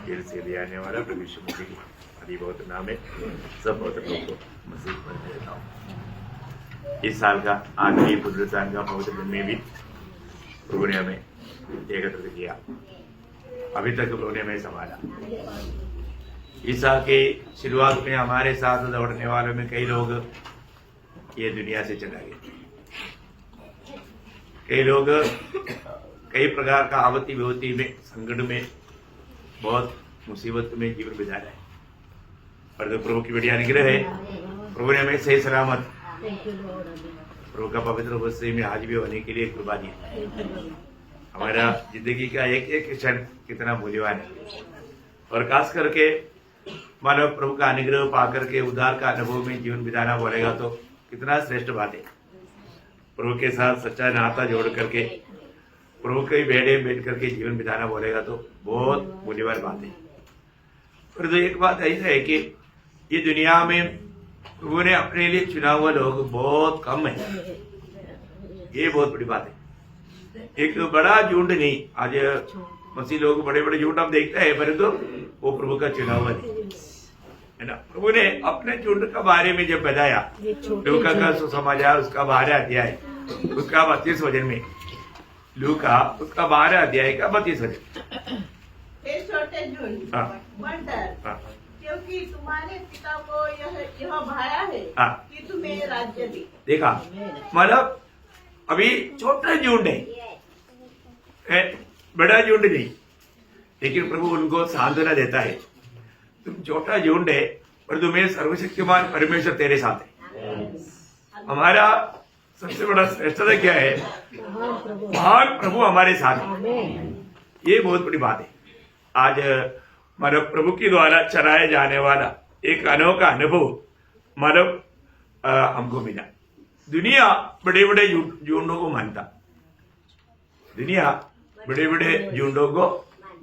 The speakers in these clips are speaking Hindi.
जेल से ले आने वाला प्रभु यीशु मसीह की अभी बहुत नाम है। सब बहुतों को मसीह पर देता हूँ। इस साल का आखिरी पुनरुत्थान का पवित्र दिन में भी प्रभु ने हमें एकत्रित किया। अभी तक प्रभु ने हमें संभाला। इस साल के शुरुआत में हमारे साथ दौड़ने वालों में कई लोग ये दुनिया से चला गए। कई लोग कई प्रकार का आवती विभूति में, संकट में, बहुत मुसीबत में जीवन बिता रहे हैं। पर तो प्रभु की बढ़िया अनुग्रह है। प्रभु ने हमें सही सलामत प्रभु का पवित्र उपस्थिति में आज भी होने के लिए कृपा दी। हमारा जिंदगी का एक एक क्षण कितना मूल्यवान है। और खास करके मानव प्रभु का अनुग्रह पाकर के उद्धार का अनुभव में जीवन बिताना बोलेगा तो कितना श्रेष्ठ बात है। प्रभु के साथ सच्चा नाता जोड़ करके प्रभु के बेड़े में बैठ करके जीवन बिताना बोलेगा तो बहुत मूल्यवान बात है। पर तो एक बात ऐसा है कि ये दुनिया में प्रभु ने अपने लिए चुना हुआ लोग बहुत कम है। ये बहुत बड़ी बात है। एक बड़ा झुंड नहीं, आज मसीह लोग बड़े बड़े झुंड हम देखते हैं, पर तो वो प्रभु का चुना हुआ नहीं है ना। प्रभु ने अपने झुंड का बारे में जब बताया, लूका का सुसमाचार उसका 12 अध्याय उसका 32 वचन में, लूका उसका 12 अध्याय का 32 वचन। हे छोटे झुंड, मत डर, क्योंकि तुम्हारे पिता को यह भाया है कि तुम्हें राज्य दे। देखा, मतलब अभी छोटा झुंड है, बड़ा झुंड नहीं, लेकिन प्रभु उनको सांत्वना देता है। तुम छोटा झुंड है पर तुम्हें सर्वशक्तिमान परमेश्वर तेरे साथ है। हमारा सबसे बड़ा श्रेष्ठता क्या है? महान प्रभु हमारे साथ है। ये बहुत बड़ी बात है। आज मानव प्रभु के द्वारा चलाया जाने वाला एक अनोखा अनुभव मानव हमको मिला। दुनिया बड़े बड़े झुंडों को मानता, दुनिया बड़े बड़े झुंडों को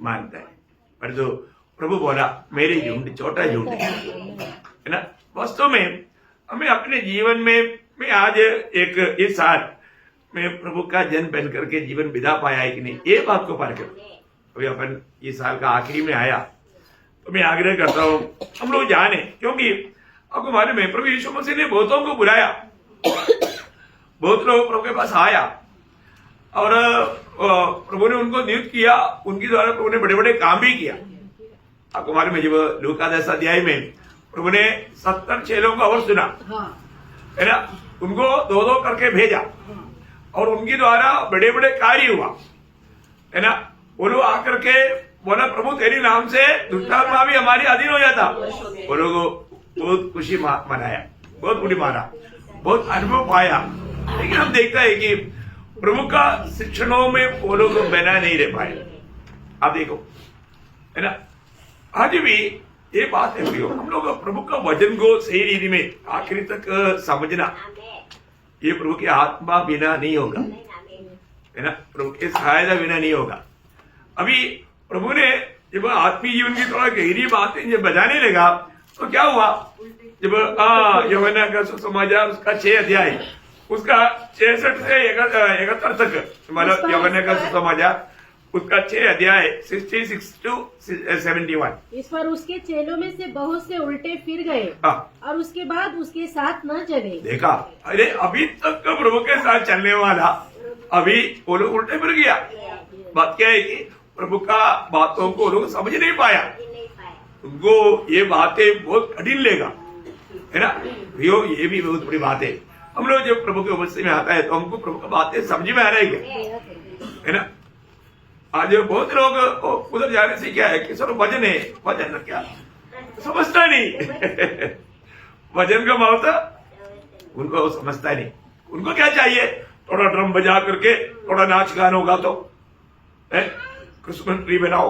मानता है, पर जो प्रभु बोला मेरे झुंड छोटा झुंड है ना। वास्तव में हमें अपने जीवन में मैं आज एक इस साल में प्रभु का जन बन करके जीवन बिता पाया है कि नहीं, ये बात को पार करो। अभी अपन इस साल का आखिरी में आया तो मैं आग्रह करता हूँ हम लोग जाने, क्योंकि आपको मालूम है प्रभु यीशु मसीह ने बहुतों को बुलाया, बहुत लोग प्रभु के पास आया और प्रभु ने उनको नियुक्त किया। उनके द्वारा प्रभु ने बड़े बड़े काम भी किया। आपको मालूम है जब लूका 10 अध्याय में प्रभु ने 70 चेलों का और सुना है ना, उनको 2-2 करके भेजा और उनके द्वारा बड़े बड़े कार्य हुआ है ना। वो लोग आकर के बोला प्रभु तेरे नाम से दुष्टात्मा भी हमारे अधीन हो जाता। वो लोग बहुत खुशी मनाया, बहुत बुरी मारा, बहुत अनुभव पाया। लेकिन हम देखते हैं कि प्रभु का शिक्षणों में वो लोग बना नहीं रह पाए। आप देखो है ना, आज भी ये बात है प्रियो, हम लोग प्रभु का वचन को सही रीति में आखिरी तक समझना, ये प्रभु की आत्मा बिना नहीं होगा है ना, प्रभु के सहायता बिना नहीं होगा। अभी प्रभु ने जब आत्मीय जीवन की थोड़ा गहरी बातें जब बताने लगा तो क्या हुआ, जब यूहन्ना का सुसमाचार उसका 6 अध्याय उसका 66 से 71 तक, मतलब यूहन्ना का सुसमाचार उसका 6 अध्याय 66 to 71। इस पर उसके चेलों में से बहुत से उल्टे फिर गए और उसके बाद उसके साथ न चले। देखा, अरे अभी तक तो प्रभु के साथ चलने वाला अभी वो लोग उल्टे फिर गया। बात क्या है कि प्रभु का बातों को लोग समझ नहीं पाया, उनको ये बातें बहुत कठिन लेगा है ना। ये भी बहुत बड़ी बात है। हम लोग जब प्रभु के उपस्थिति में आता है तो हमको प्रभु की बातें समझ में आ रही है ना। आज बहुत लोग उधर जाने से क्या है कि सर वजन है, वजन क्या समझता नहीं वजन का महत्व उनको समझता नहीं। उनको क्या चाहिए, थोड़ा ड्रम बजा करके थोड़ा नाच गान होगा तो क्रिसमस ट्री बनाओ,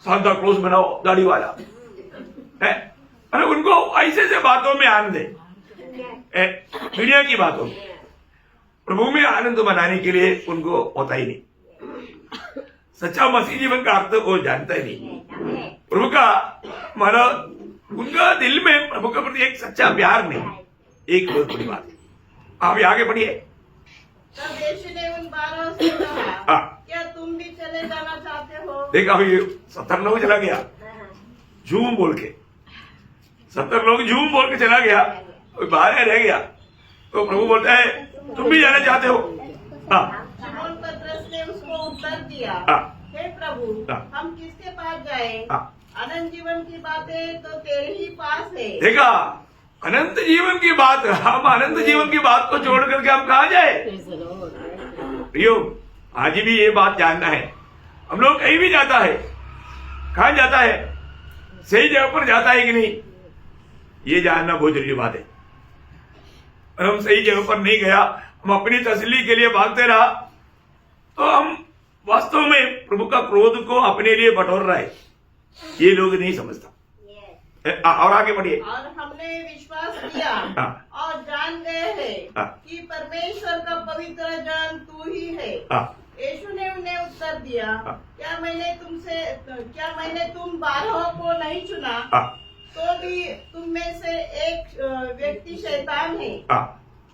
सांता क्लॉज बनाओ दाढ़ी वाला है। अरे उनको ऐसे से बातों में आनंद है, दुनिया की बातों में। प्रभु में आनंद मनाने के लिए उनको होता ही नहीं। सच्चा मसीह जीवन का अर्थ वो जानता ही नहीं। प्रभु का मानो उनका दिल में प्रभु के प्रति एक सच्चा प्यार नहीं, एक बहुत बड़ी बात है। आप आगे बढ़िए। तब यीशु ने उन 12 से कहा, क्या तुम भी चले जाना चाहते हो? देखा अभी 70 लोग चला गया झूम बोल के, 70 लोग झूम बोल के चला गया, बाहर रह गया। तो प्रभु बोलता है तुम भी जाना चाहते हो? हाँ। शिमोन पतरस ने उसको उत्तर दिया, हाँ। हे प्रभु, हाँ। हम किसके पास जाएं? हाँ। अनंत जीवन की बातें तो तेरे ही पास है। देखा, अनंत जीवन की बात, हम अनंत जीवन की बात को छोड़ करके हम कहा जाए? प्रियो, आज भी ये बात जानना है। हम लोग कहीं भी जाता है, कहाँ जाता है, सही जगह पर जाता है कि नहीं, ये जानना बहुत जरूरी बात है। और हम सही जगह पर नहीं गया, हम अपनी तसल्ली के लिए भागते रहा, तो हम वास्तव में प्रभु का क्रोध को अपने लिए बटोर रहा है। ये लोग नहीं समझता। और आगे बढ़िए। और हमने विश्वास किया हाँ। और जान गए हैं हाँ। कि परमेश्वर का पवित्र जन तू ही है। हाँ। यीशु ने उन्हें उत्तर दिया, हाँ। क्या मैंने तुम 12 को नहीं चुना? हाँ। तो भी तुम में से एक व्यक्ति शैतान है। हाँ।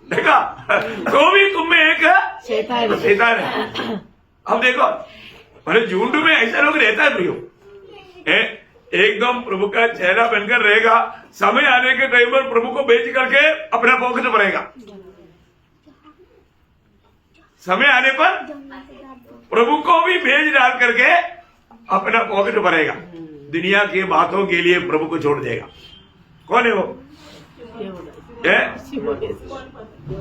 देखा, तो भी तुम में एक शैतान है। अब देखो, मतलब झुंड में ऐसा लोग रहता है प्रियो, एकदम प्रभु का चेहरा बनकर रहेगा, समय आने के टाइम पर प्रभु को बेच करके अपना पॉकेट भरेगा। समय आने पर प्रभु को भी भेज डाल करके अपना पॉकेट भरेगा, दुनिया की बातों के लिए प्रभु को छोड़ देगा। कौन है वो?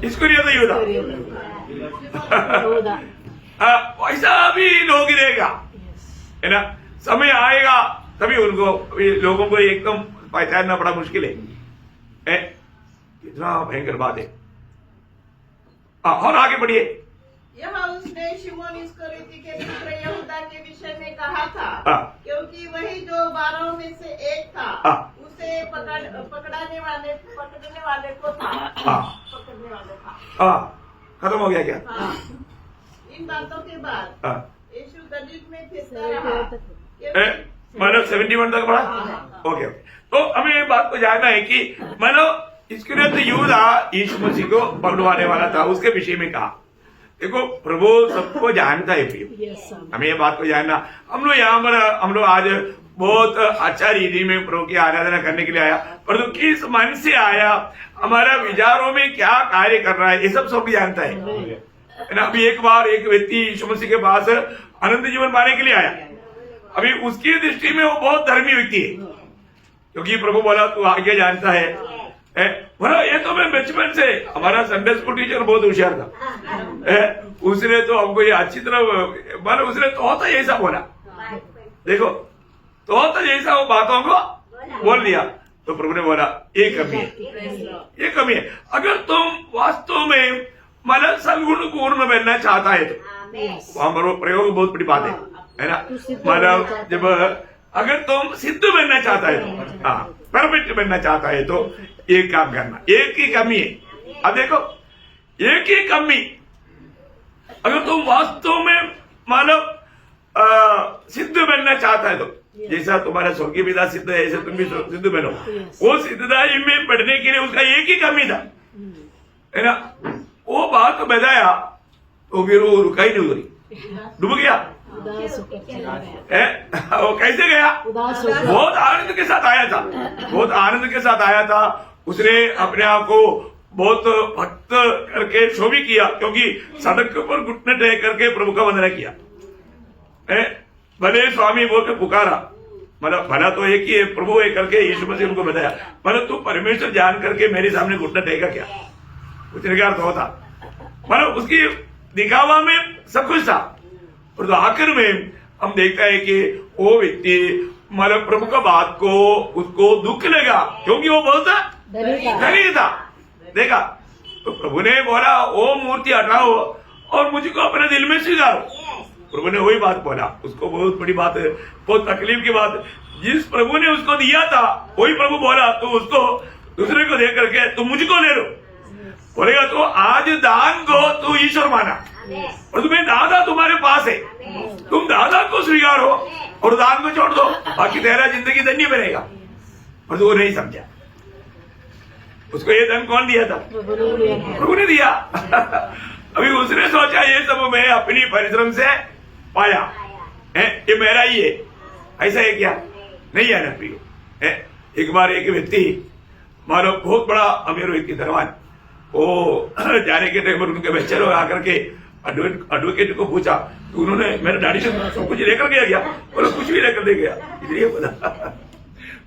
इसको नहीं होता यूदा। ऐसा भी लोग ही रहेगा, है ना। समय आएगा तभी उनको, लोगों को एकदम पहचानना बड़ा मुश्किल है। कितना भयंकर बात है। और आगे बढ़िए। यह उसने शिमोन इस्करियोती के पुत्र यहूदा के विषय में कहा था, क्योंकि वही जो 12 में से एक था, उसे पकड़ने वाले को था। खत्म हो गया क्या? इन बातों के बाद यीशु गलील में फिरता रहा। मतलब 71 तक बढ़ा। ओके। तो हमें ये बात को जानना है कि मतलब इस्करियोती यहूदा यीशु मसीह को पकड़वाने वाला था, उसके विषय में कहा। देखो, प्रभु सबको जानता है प्रियो, हमें ये बात को जानना। हम लोग यहाँ पर, हम लोग आज बहुत अच्छा रीति में प्रभु की आराधना करने के लिए आया, परंतु किस मन से आया, हमारा विचारों में क्या कार्य कर रहा है, ये सब जानता है ना। अभी एक बार एक व्यक्ति यीशु मसीह के पास अनंत जीवन पाने के लिए आया। अभी उसकी दृष्टि में वो बहुत धर्मी व्यक्ति है, क्योंकि प्रभु बोला तू आगे जानता है। बोला ये तो मैं बचपन से, हमारा संडे स्कूल टीचर बहुत होशियार था, उसने तो हमको ये अच्छी तरह, मतलब उसने तो जैसा बोला। देखो, तो जैसा वो बातों को बोल दिया। तो प्रभु ने बोला ये कमी है, ये कमी है। अगर तुम वास्तव में मतलब सद्गुण पूर्ण बनना चाहता है तो वहां प्रयोग बहुत बड़ी बात है ना। मतलब जब अगर तुम सिद्ध बनना चाहता है तो, हाँ, परफेक्ट बनना चाहता है तो एक काम करना। एक ही कमी है। अब देखो, एक ही कमी, अगर तुम वास्तव में मतलब सिद्ध बनना चाहता है तो, जैसा तुम्हारा स्वर्गीय पिता सिद्ध है ऐसे तुम भी सिद्ध बनो। वो सिद्धताई में बढ़ने के लिए उसका एक ही कमी था, है ना। वो बात बताया तो फिर वो रुका ही नहीं, उधर डूब गया। वो कैसे गया? बहुत आनंद के साथ आया था, बहुत आनंद के साथ आया था। उसने अपने आप को बहुत भक्त करके शो भी किया, क्योंकि सड़क पर घुटने टेक करके प्रभु का वंदना किया। भले स्वामी बोल के पुकारा, मतलब भला तो एक ही प्रभु है करके यीशु मसीह उनको बताया, मतलब तू परमेश्वर जान करके मेरे सामने घुटना टेका क्या? कुछ क्या अर्थ होता, मतलब उसकी दिखावा में सब कुछ था। और तो आखिर में हम देखता है कि वो व्यक्ति मतलब प्रभु का बात को उसको दुख लगा, क्योंकि वो बहुत धनी था। देखा, तो प्रभु ने बोला वो मूर्ति हटाओ और मुझको अपने दिल में स्वीकारो। प्रभु ने वही बात बोला, उसको बहुत बड़ी बात है, बहुत तकलीफ की बात। जिस प्रभु ने उसको दिया था वही प्रभु बोला तो उसको दूसरे को दे करके तुम मुझको ले लो। बोलेगा तो आज दान को तू ईश्वर माना और तुम्हें दादा तुम्हारे पास है, तुम दादा को स्वीकारो और दान को छोड़ दो, बाकी तेरा जिंदगी धन्य बनेगा। और तो वो नहीं समझा। उसको ये धन कौन दिया था? प्रभु ने दिया। अभी उसने सोचा ये सब मैं अपनी परिश्रम से पाया, ये मेरा ही है, ऐसा है क्या? नहीं है ना प्रियो। एक बार एक व्यक्ति मानो बहुत बड़ा अमीर व्यक्ति धनवान, वो जाने के टाइम पर उनके बच्चे लोग आकर के एडवोकेट को पूछा कि उन्होंने मेरे डैडी से सब कुछ लेकर गया क्या? बोला कुछ भी लेकर दे गया। इसलिए बोला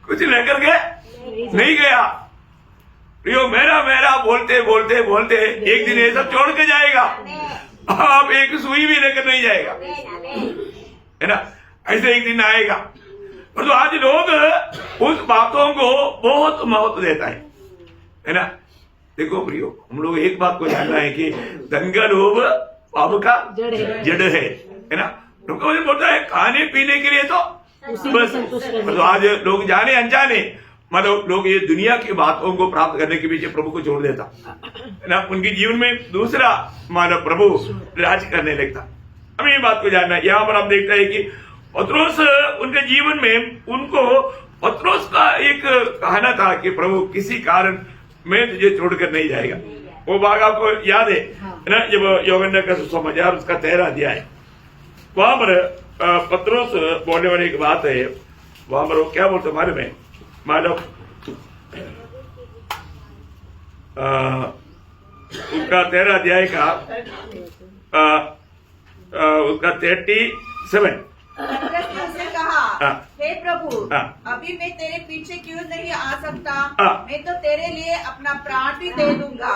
कुछ लेकर के नहीं गया प्रियो, मेरा मेरा बोलते बोलते बोलते एक दिन ये सब छोड़ के जाएगा, आप एक सुई भी लेकर नहीं जाएगा, है ना? ऐसे एक दिन आएगा। और तो आज लोग उस बातों को बहुत महत्व देता है ना? देखो प्रियो, हम लोग एक बात को जानना है कि धन का लोभ पाप का जड़ है ना? लोग बोलता है खाने पीने के लिए तो बस, तो आज लोग जाने अनजाने मतलब लोग ये दुनिया की बातों को प्राप्त करने के पीछे प्रभु को छोड़ देता है ना? उनके जीवन में दूसरा मानव प्रभु राज करने लगता। हमें ये बात को जानना है। यहाँ पर आप देखते हैं कि पत्रोस उनके जीवन में उनको पत्रोस का एक कहना था कि प्रभु किसी कारण मैं तुझे छोड़कर नहीं जाएगा। वो भाग आपको याद है ना? जब यूहन्ना का सुसमाचार उसका 13 अध्याय, वहां पर पत्रोस बोलने वाली एक बात है। वहां पर वो क्या बोलते मालूम है? मालूम उसका 13 अध्याय का उसका 37 उसने कहा, हे प्रभु, अभी मैं तेरे पीछे क्यों नहीं आ सकता? मैं तो तेरे लिए अपना प्राण भी दे दूंगा।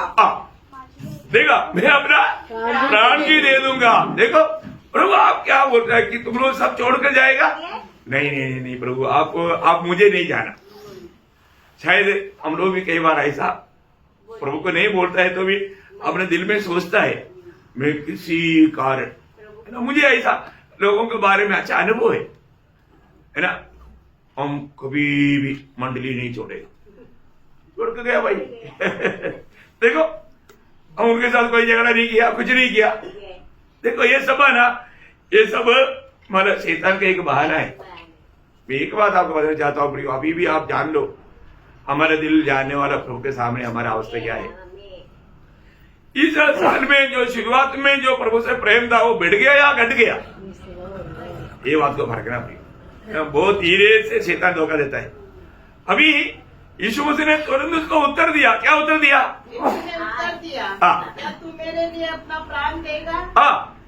देखा, मैं अपना प्राण भी दे दूंगा। देखो प्रभु, आप क्या बोल रहे हैं कि तुम लोग सब छोड़ कर जाएगा? नहीं नहीं नहीं प्रभु, आप मुझे नहीं जाना। शायद हम लोग भी कई बार ऐसा प्रभु को नहीं बोलता है तो भी अपने दिल में सोचता है मैं किसी कारण मुझे ऐसा लोगों के बारे में अच्छा अनुभव है ना? हम कभी भी मंडली नहीं छोड़ेगा। छोड़ के गया भाई देखो, हम उनके साथ कोई झगड़ा नहीं किया, कुछ नहीं किया। देखो ये सब है ना, ये सब मतलब शैतान का एक बहाना है। मैं एक बात आपको बताना चाहता हूँ प्रियो, अभी भी आप जान लो हमारा दिल जानने वाला प्रभु के सामने हमारा अवस्था क्या है। इस साल में जो शुरुआत में जो प्रभु से प्रेम था वो बढ़ गया या घट गया, ये बात को फर्क ना प्रियो। बहुत धीरे से शैतान धोखा देता है। अभी यीशु मसीह ने तुरंत उसको उत्तर दिया। क्या उत्तर दिया? उत्तर दिया, क्या तू मेरे लिए अपना प्राण देगा?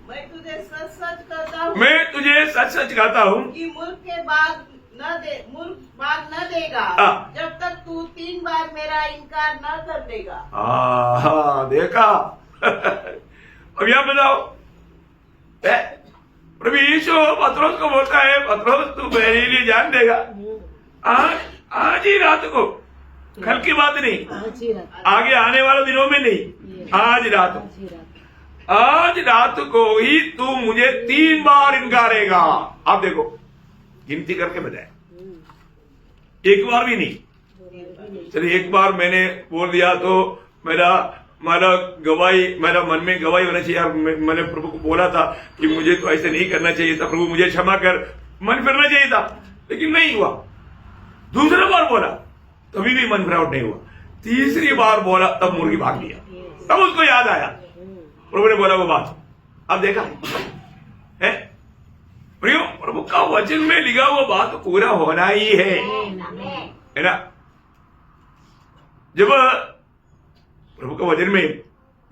मैं तुझे सच सच कहता हूँ, मैं तुझे सच सच कहता हूँ कि मुल्क भाग न देगा जब तक तू 3 बार मेरा इनकार न कर देगा। देखा अब यहाँ बताओ, प्रभु यीशु पत्रोस को बोलता है, पत्रोस तू मेरे लिए जान देगा आज ही रात को, कल की बात नहीं, आगे आने वाले दिनों में नहीं, आज रात को ही तू मुझे 3 बार इनकारेगा। आप देखो गिनती करके बताए, एक बार भी नहीं। चलिए एक बार मैंने बोल दिया तो मेरा गवाही, मेरा मन में गवाही होना चाहिए यार, मैंने प्रभु को बोला था कि मुझे तो ऐसे नहीं करना चाहिए था, प्रभु मुझे क्षमा कर, मन फिरना चाहिए था, लेकिन नहीं हुआ। दूसरा बार बोला तभी भी मन फिरावट नहीं हुआ। तीसरी बार बोला तब मुर्गी भाग लिया, तब उसको याद आया, प्रभु ने बोला वो बात। अब देखा है प्रियो, प्रभु का वचन में लिखा वो बात पूरा होना ही है ना? जब प्रभु का वचन में,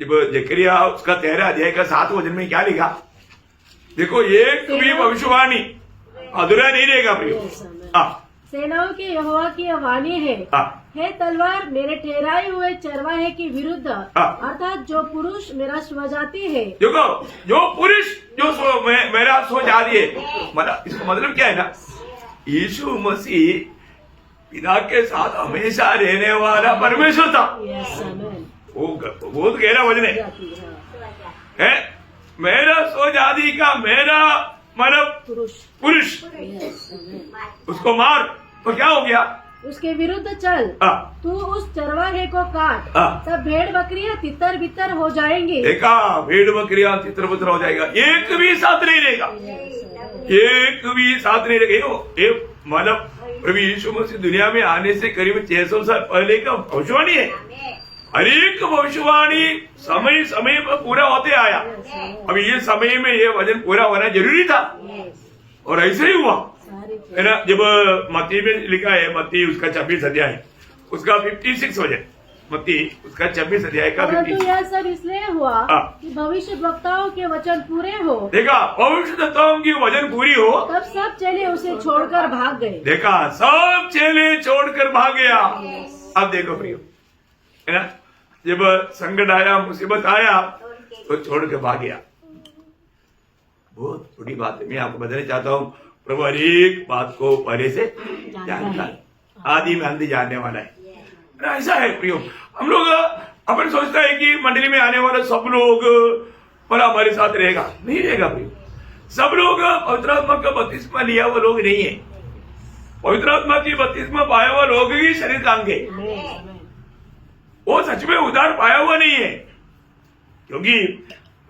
जब जकरिया उसका 13 अध्याय का 7 वचन में क्या लिखा देखो, एक भी भविष्यवाणी अधूरा नहीं रहेगा प्रियो। सेनाओं के यहोवा की वाणी है, हे तलवार मेरे ठहराए हुए चरवाहे के विरुद्ध, अर्थात जो पुरुष मेरा स्वजाति है। देखो जो पुरुष जो मेरा स्वजाति है, मतलब इसका मतलब क्या है ना, यीशु मसीह पिता के साथ हमेशा रहने वाला परमेश्वर था। वो बहुत गहरा वचन है। मेरा स्वजाति का मेरा मतलब पुरुष, उसको मार तो क्या हो गया? उसके विरुद्ध चल, तू उस चरवाहे को काट, तब भेड़ बकरियां तितर बितर हो जाएंगे। देखा, भेड़ बकरियां तितर बितर हो जाएगा, एक भी साथ नहीं रहेगा, एक भी साथ नहीं रहेगा। मतलब प्रभु यीशु मसीह दुनिया में आने से करीब 600 साल पहले का भविष्यवाणी है। हर एक भविष्यवाणी समय समय पर पूरा होते आया। अब ये समय में ये वचन पूरा होना जरूरी था। और ऐसे ही हुआ सारे है ना। जब मत्ती में लिखा है, मत्ती उसका 26 अध्याय उसका 56 वचन, मत्ती उसका 26 अध्याय का परंतु 56। यह सब इसलिए हुआ हाँ। कि भविष्य वक्ताओं के वचन पूरे हो। देखा, भविष्यद्वक्ताओं की वचन पूरी हो। तब सब चेले उसे छोड़कर भाग गए। देखा, सब चेले छोड़कर भाग गया। अब देखो प्रियो, है ना, जब संकट आया, मुसीबत आया तो छोड़ के भाग गया। बहुत बड़ी बात है। मैं आपको बताना चाहता हूँ, प्रभु हर एक बात को पहले से जानता है, आदि में अंत जानने वाला है। ऐसा है प्रियो, हम लोग अपन सोचता है कि मंडली में आने वाले सब लोग पर हमारे साथ रहेगा, नहीं रहेगा प्रियो। सब लोग पवित्र आत्मा का बपतिस्मा लिया हुआ लोग नहीं है। पवित्र आत्मा की बपतिस्मा पाया हुआ लोग ही शरीर का अंग है, वो सच में उद्धार पाया हुआ नहीं है। क्योंकि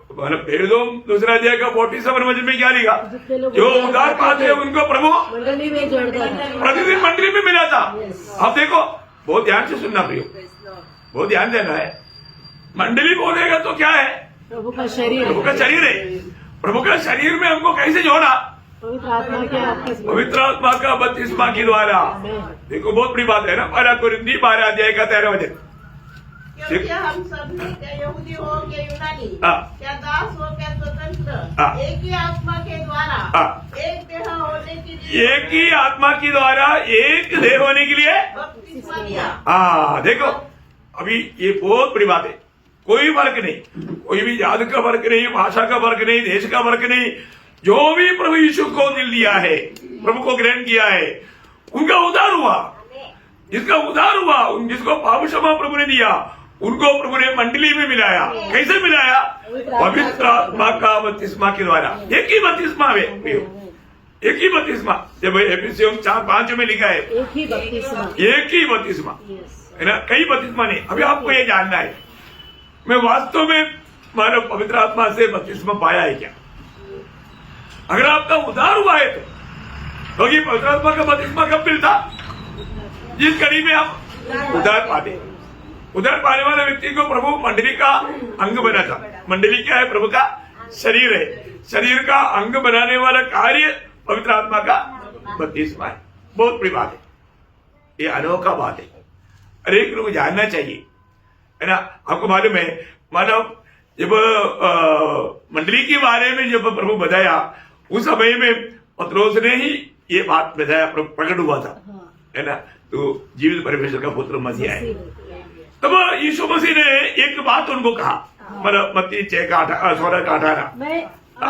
फिर दूसरा अध्याय का 47 वचन में क्या लिखा, जो उद्धार पाते हैं उनको प्रभु मंडली में जोड़ता था, प्रतिदिन मंडली में मिला था। अब देखो, बहुत ध्यान से सुनना प्रियो, बहुत ध्यान देना है। मंडली बोलेगा तो क्या है, प्रभु का शरीर, प्रभु का शरीर है। प्रभु का शरीर में हमको कैसे जोड़ा, पवित्र आत्मा के बपतिस्मा। पवित्र आत्मा का बपतिस्मा के द्वारा। देखो, बहुत बड़ी बात है ना। 12 कोरिन्थी 12 अध्याय का 13 वचन, क्योंकि हम सब ही, क्या यहूदी हो क्या यूनानी, हाँ। क्या दास हो क्या स्वतंत्र, हाँ। एक ही आत्मा के द्वारा हाँ। एक देह होने के लिए एक ही आत्मा के द्वारा एक देह होने के लिए। बपतिस्मा दिया। हाँ, देखो, अभी ये बहुत बड़ी बात है। कोई फर्क नहीं, कोई भी जात का फर्क नहीं, भाषा का फर्क नहीं, देश का फर्क नहीं। जो भी प्रभु यीशु को दिल दिया है, प्रभु को ग्रहण किया है, उनका उद्धार हुआ। जिसका उद्धार हुआ, जिसको पाप क्षमा प्रभु ने दिया, उनको प्रभु ने मंडली में मिलाया। कैसे मिलाया, पवित्र आत्मा का बपतिस्मा के द्वारा। एक ही बपतिस्मा है, एक ही बपतिस्मा। जब एफिसियों 4:5 में लिखा है, एक ही बपतिस्मा, एक ही बपतिस्मा, है ना, कई बपतिस्मा नहीं। अभी आपको ये जानना है, मैं वास्तव में मानव पवित्र आत्मा से बपतिस्मा पाया है क्या। अगर आपका उद्धार हुआ है तो ये पवित्र आत्मा का बपतिस्मा कब मिलता, जिस घड़ी में आप उद्धार पाते। उद्धार पाने वाले व्यक्ति को प्रभु मंडली का अंग बनाता। मंडली क्या है, प्रभु का शरीर है। शरीर का अंग बनाने वाला कार्य पवित्र आत्मा का बपतिस्मा है। बहुत बड़ी बात है, ये अनोखा बात है, हर एक लोग जानना चाहिए, है ना। आपको मालूम है, मानो जब मंडली के बारे में जब प्रभु बताया, उस समय में पत्रोस ने ही ये बात बताया, प्रकट हुआ था, है ना। तो जीवित परमेश्वर का पुत्र मसीह है। तब यीशु मसीह ने एक बात उनको कहा, मतलब मत्ती 6:16-18,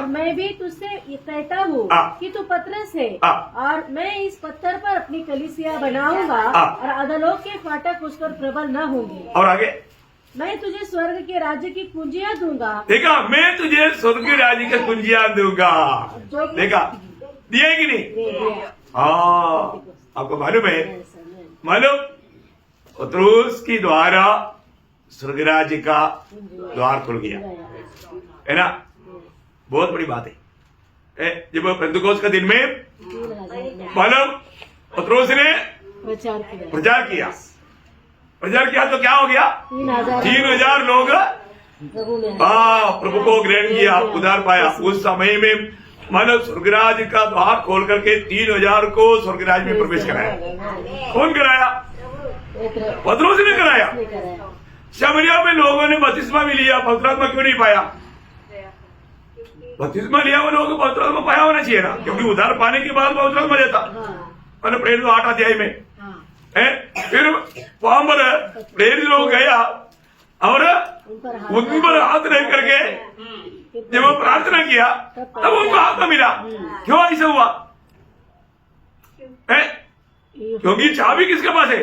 मैं भी तुझसे ये कहता हूँ कि तू पतरस है, और मैं इस पत्थर पर अपनी कलीसिया बनाऊंगा, और अधोलोक के फाटक उस पर प्रबल न होंगे। और आगे, मैं तुझे स्वर्ग के राज्य की कुंजियां दूंगा। देखा, मैं तुझे स्वर्ग के राज्य की कुंजियां दूंगा। देखा, दिया है कि नहीं। हाँ, आपको मालूम है, मालूम पत्रोस की द्वारा स्वर्ग राज्य का द्वार खुल गया, है ना। बहुत बड़ी बात है। जब पेंतुकोस का दिन में मालूम पत्रोस ने प्रचार किया तो क्या हो गया, 3000 लोग प्रभु को ग्रहण किया, उद्धार पाया। उस समय में मानव स्वर्गराज का द्वार खोल करके 3000 को स्वर्गराज में प्रवेश कराया। कौन कराया, पत्रोस ने कराया। शमरिया में लोगों ने बपतिस्मा भी लिया, पवित्र आत्मा क्यों नहीं पाया। बपतिस्मा लिया हुआ लोगों को पवित्र आत्मा पाया होना चाहिए ना, क्योंकि उद्धार पाने के बाद पवित्र आत्मा देता। मैंने प्रेरित 8 अध्याय में है। फिर वहां पर प्रेरित लोग गया और उन पर हाथ रख करके जब वो प्रार्थना किया तब उनको आत्मा मिला। क्यों ऐसा हुआ है, क्योंकि चाबी किसके पास है,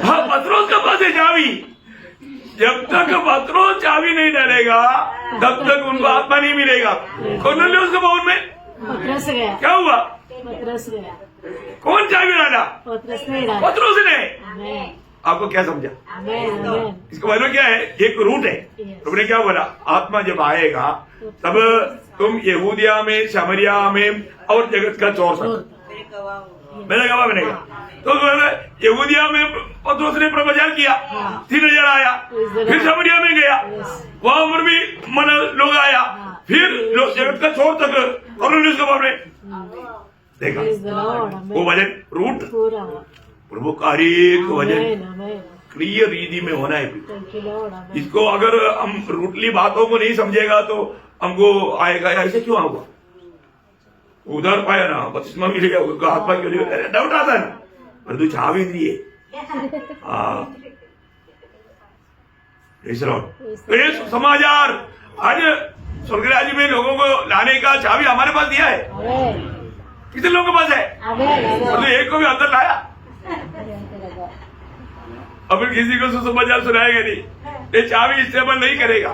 हाँ, पत्रोस के पास है चाबी। जब तक पत्रोस चाबी नहीं डालेगा तब तक उनको आत्मा नहीं मिलेगा। कौन उसके बाउल में पतरस गया, क्या हुआ, पतरस गया, कौन चाबी डाला, पतरस ने डाला। पत्रोस ने। आपको क्या समझा, इसका मतलब क्या है, एक रूट है। तुमने क्या बोला, आत्मा जब आएगा तब तुम यहूदिया में, शमरिया में और जगत का चोर मेरा गवाह बनेगा। तो यहूदिया में पत्रोस ने प्रचार किया, 3000 आया। फिर शमरिया में गया, वहां पर भी मन लोग आया। फिर जो जगत का छोर तक कॉर्नेलियस के बारे में देखा, Praise the Lord. वो वजन रूट पूरा प्रभु का हर एक वजन Amen, amen. क्लियर रीति में होना है। Thank you, Lord. Amen. इसको अगर हम रूटली बातों को नहीं समझेगा तो हमको आएगा ऐसे क्यों हुआ, उधर पाया ना बपतिस्मा मिल गया उसको हाथ पाए क्यों नहीं, डाउट आता है ना, पर तू छा भी दिए। हाँ तो ये समाचार आज स्वर्ग राज्य में लोगों को लाने का चाबी हमारे पास दिया है। Amen. कितने लोगों के पास है? Amen, और तो amen. एक को भी अंदर लाया, अब फिर किसी को सुसमाचार सुनाएगा नहीं, ये चाबी इस्तेमाल नहीं करेगा,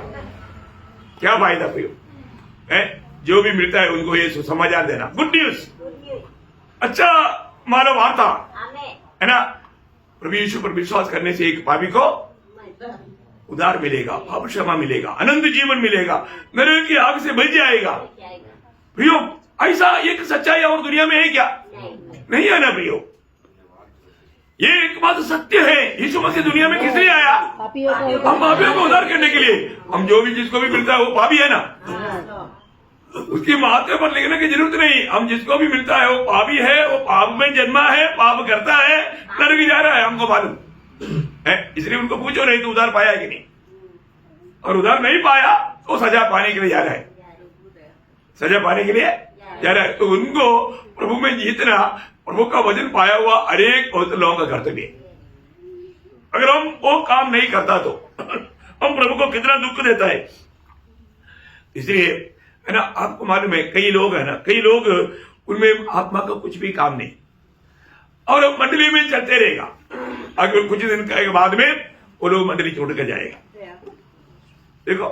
क्या फायदा प्रियो है? जो भी मिलता है उनको ये सुसमाचार देना, गुड न्यूज, अच्छा मानव वार्ता है ना। प्रभु यीशु पर विश्वास करने से एक पापी को उद्धार मिलेगा, पाप क्षमा मिलेगा, अनंत जीवन मिलेगा, नरक की आग से बच जाएगा। प्रियो ऐसा एक सच्चाई और दुनिया में है क्या? नहीं है ना प्रियो, ये एकमात्र सत्य है। यीशु मसीह दुनिया में किस लिए आया? पापियों का हम पापियों को उद्धार करने के लिए। हम जो भी जिसको भी मिलता है वो पापी है ना, उसकी माथे पर लिखने की जरूरत नहीं। हम जिसको भी मिलता है वो पापी है, वो पाप में जन्मा है, पाप करता है, नरक जा रहा है, हमको मालूम है। इसलिए उनको पूछो नहीं तो उद्धार पाया कि नहीं, और उद्धार नहीं पाया तो सजा पाने के लिए जा रहा है, सजा पाने के लिए जा रहा है। तो उनको प्रभु में जीतना प्रभु का वचन पाया हुआ हर एक पवित्र लोगों का कर्तव्य है। अगर हम वो काम नहीं करता तो हम प्रभु को कितना दुख देता है। इसलिए है ना, आपको मालूम है कई लोग है ना, कई लोग उनमें आत्मा का कुछ भी काम नहीं और मंडली में चलते रहेगा, अगर कुछ दिन के बाद में वो लोग मंडली छोड़ कर जाएगा। देखो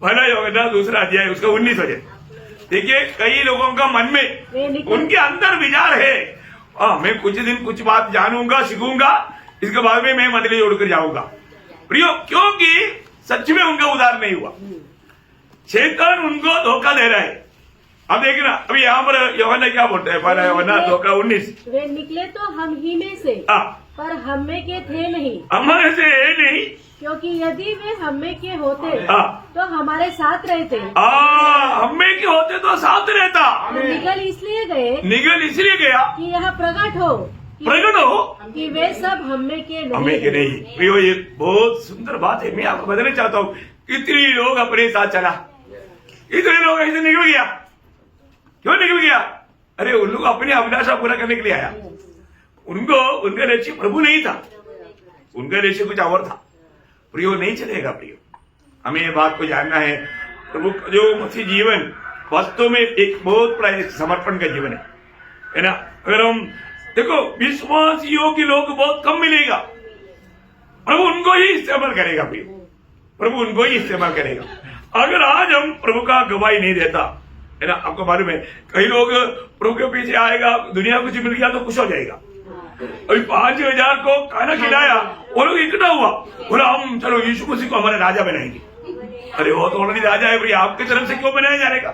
पहला यूहन्ना दूसरा अध्याय उसका 19 वचन देखिए, कई लोगों का मन में उनके अंदर विचार है, मैं कुछ दिन कुछ बात जानूंगा सीखूंगा, इसके बाद में मैं मंडली छोड़कर जाऊंगा। प्रियो क्योंकि सच में उनका उद्धार नहीं हुआ, शैतान उनको धोखा दे रहा है। अब देखना अभी यहाँ पर यूहन्ना क्या बोलते हैं, पहला यूहन्ना 2:19, वे निकले तो हम ही में से, पर हम में के थे नहीं, हमारे से है नहीं, क्योंकि यदि वे हम में के होते हाँ। तो हमारे साथ रहते। हम में के होते तो साथ रहता, निकल इसलिए गए निगल इसलिए गया कि यह प्रकट हो कि वे सब हम में के नहीं। हमें के नहीं। प्रियो ये बहुत सुंदर बात है, मैं आपको बताना चाहता हूँ, कितने लोग अपने साथ चला, कितने लोग ऐसे निकल गया। क्यों निकल गया? अरे उन लोग अपनी अभिलाषा पूरा करने के लिए आया, उनको उनका लक्ष्य प्रभु नहीं था, उनका लक्ष्य कुछ और था। प्रियो नहीं चलेगा प्रियो, हमें ये बात को जानना है। प्रभु जो मसीह जीवन वास्तव में एक बहुत बड़ा समर्पण का जीवन है ना। अगर हम देखो विश्वास योग्य लोग बहुत कम मिलेगा, प्रभु उनको ही इस्तेमाल करेगा प्रियो, प्रभु उनको ही इस्तेमाल करेगा। अगर आज हम प्रभु का गवाही नहीं देता है ना, आपको मालूम है कई लोग प्रभु के पीछे आएगा, दुनिया कुछ मिल गया तो खुश हो जाएगा। अभी 5,000 को खाना खिलाया, वो लोग इकट्ठा हुआ, बोला हम चलो यीशु मसीह को हमारे राजा बनाएंगे। अरे वो तो ऑलरेडी राजा है, आपकी तरफ से क्यों बनाया जाएगा?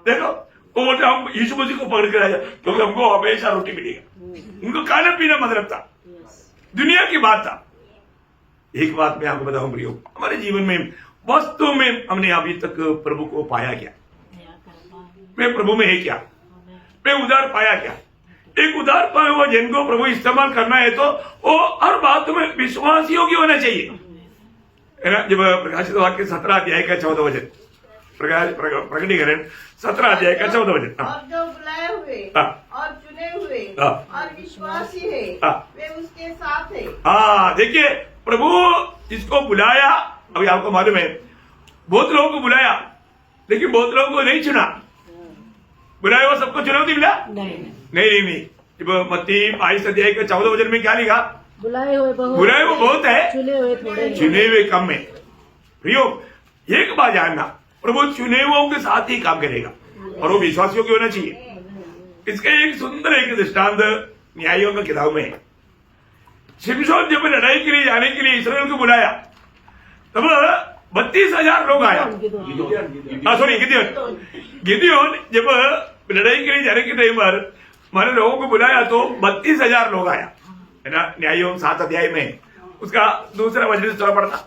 देखो वो बोलते हम यीशु मसीह को पकड़ के राजा, क्योंकि हमको हमेशा रोटी मिलेगा। उनको खाना पीना मतलब था, दुनिया की बात था। एक बात मैं आपको बताऊं प्रियो, हमारे जीवन में वास्तव में हमने अभी तक प्रभु को पाया क्या? मैं प्रभु में है क्या? मैं उद्धार पाया क्या? एक उद्धार पाया हुआ जन को प्रभु इस्तेमाल करना है तो वो हर बात में विश्वास योग्य होना चाहिए, है ना। जब प्रकाशित वाक्य 17 अध्याय का 14 वचन, प्रकटीकरण 17 अध्याय का 14 वचन, और जो बुलाए हुए और चुने हुए और विश्वासी है वे उसके साथ है। देखिए प्रभु जिसको बुलाया, अभी आपको मालूम है बहुत लोगों को बुलाया, लेकिन बहुत लोगों को नहीं चुना। बुलाया हुआ सबको चुनौती मिला? नहीं। जब मत्ती 22 अध्याय के 14 वचन में क्या लिखा? बुलाए हुए बहुत है, चुने हुए कम है। प्रियो एक बात जानना, प्रभु चुने हुओं के साथ ही काम करेगा और वो विश्वासियों की होना चाहिए। इसका एक सुंदर एक दृष्टांत न्यायों की किताब में है। शिमशोन जब लड़ाई के लिए जाने के लिए इस्राएल को बुलाया तब 32,000 लोग आया। गिदियोन जब लड़ाई के लिए जाने के टाइम पर हमारे लोगों को बुलाया तो 32,000 लोग आया, है ना। न्यायों 7 अध्याय में उसका दूसरा वचन थोड़ा पढ़ना।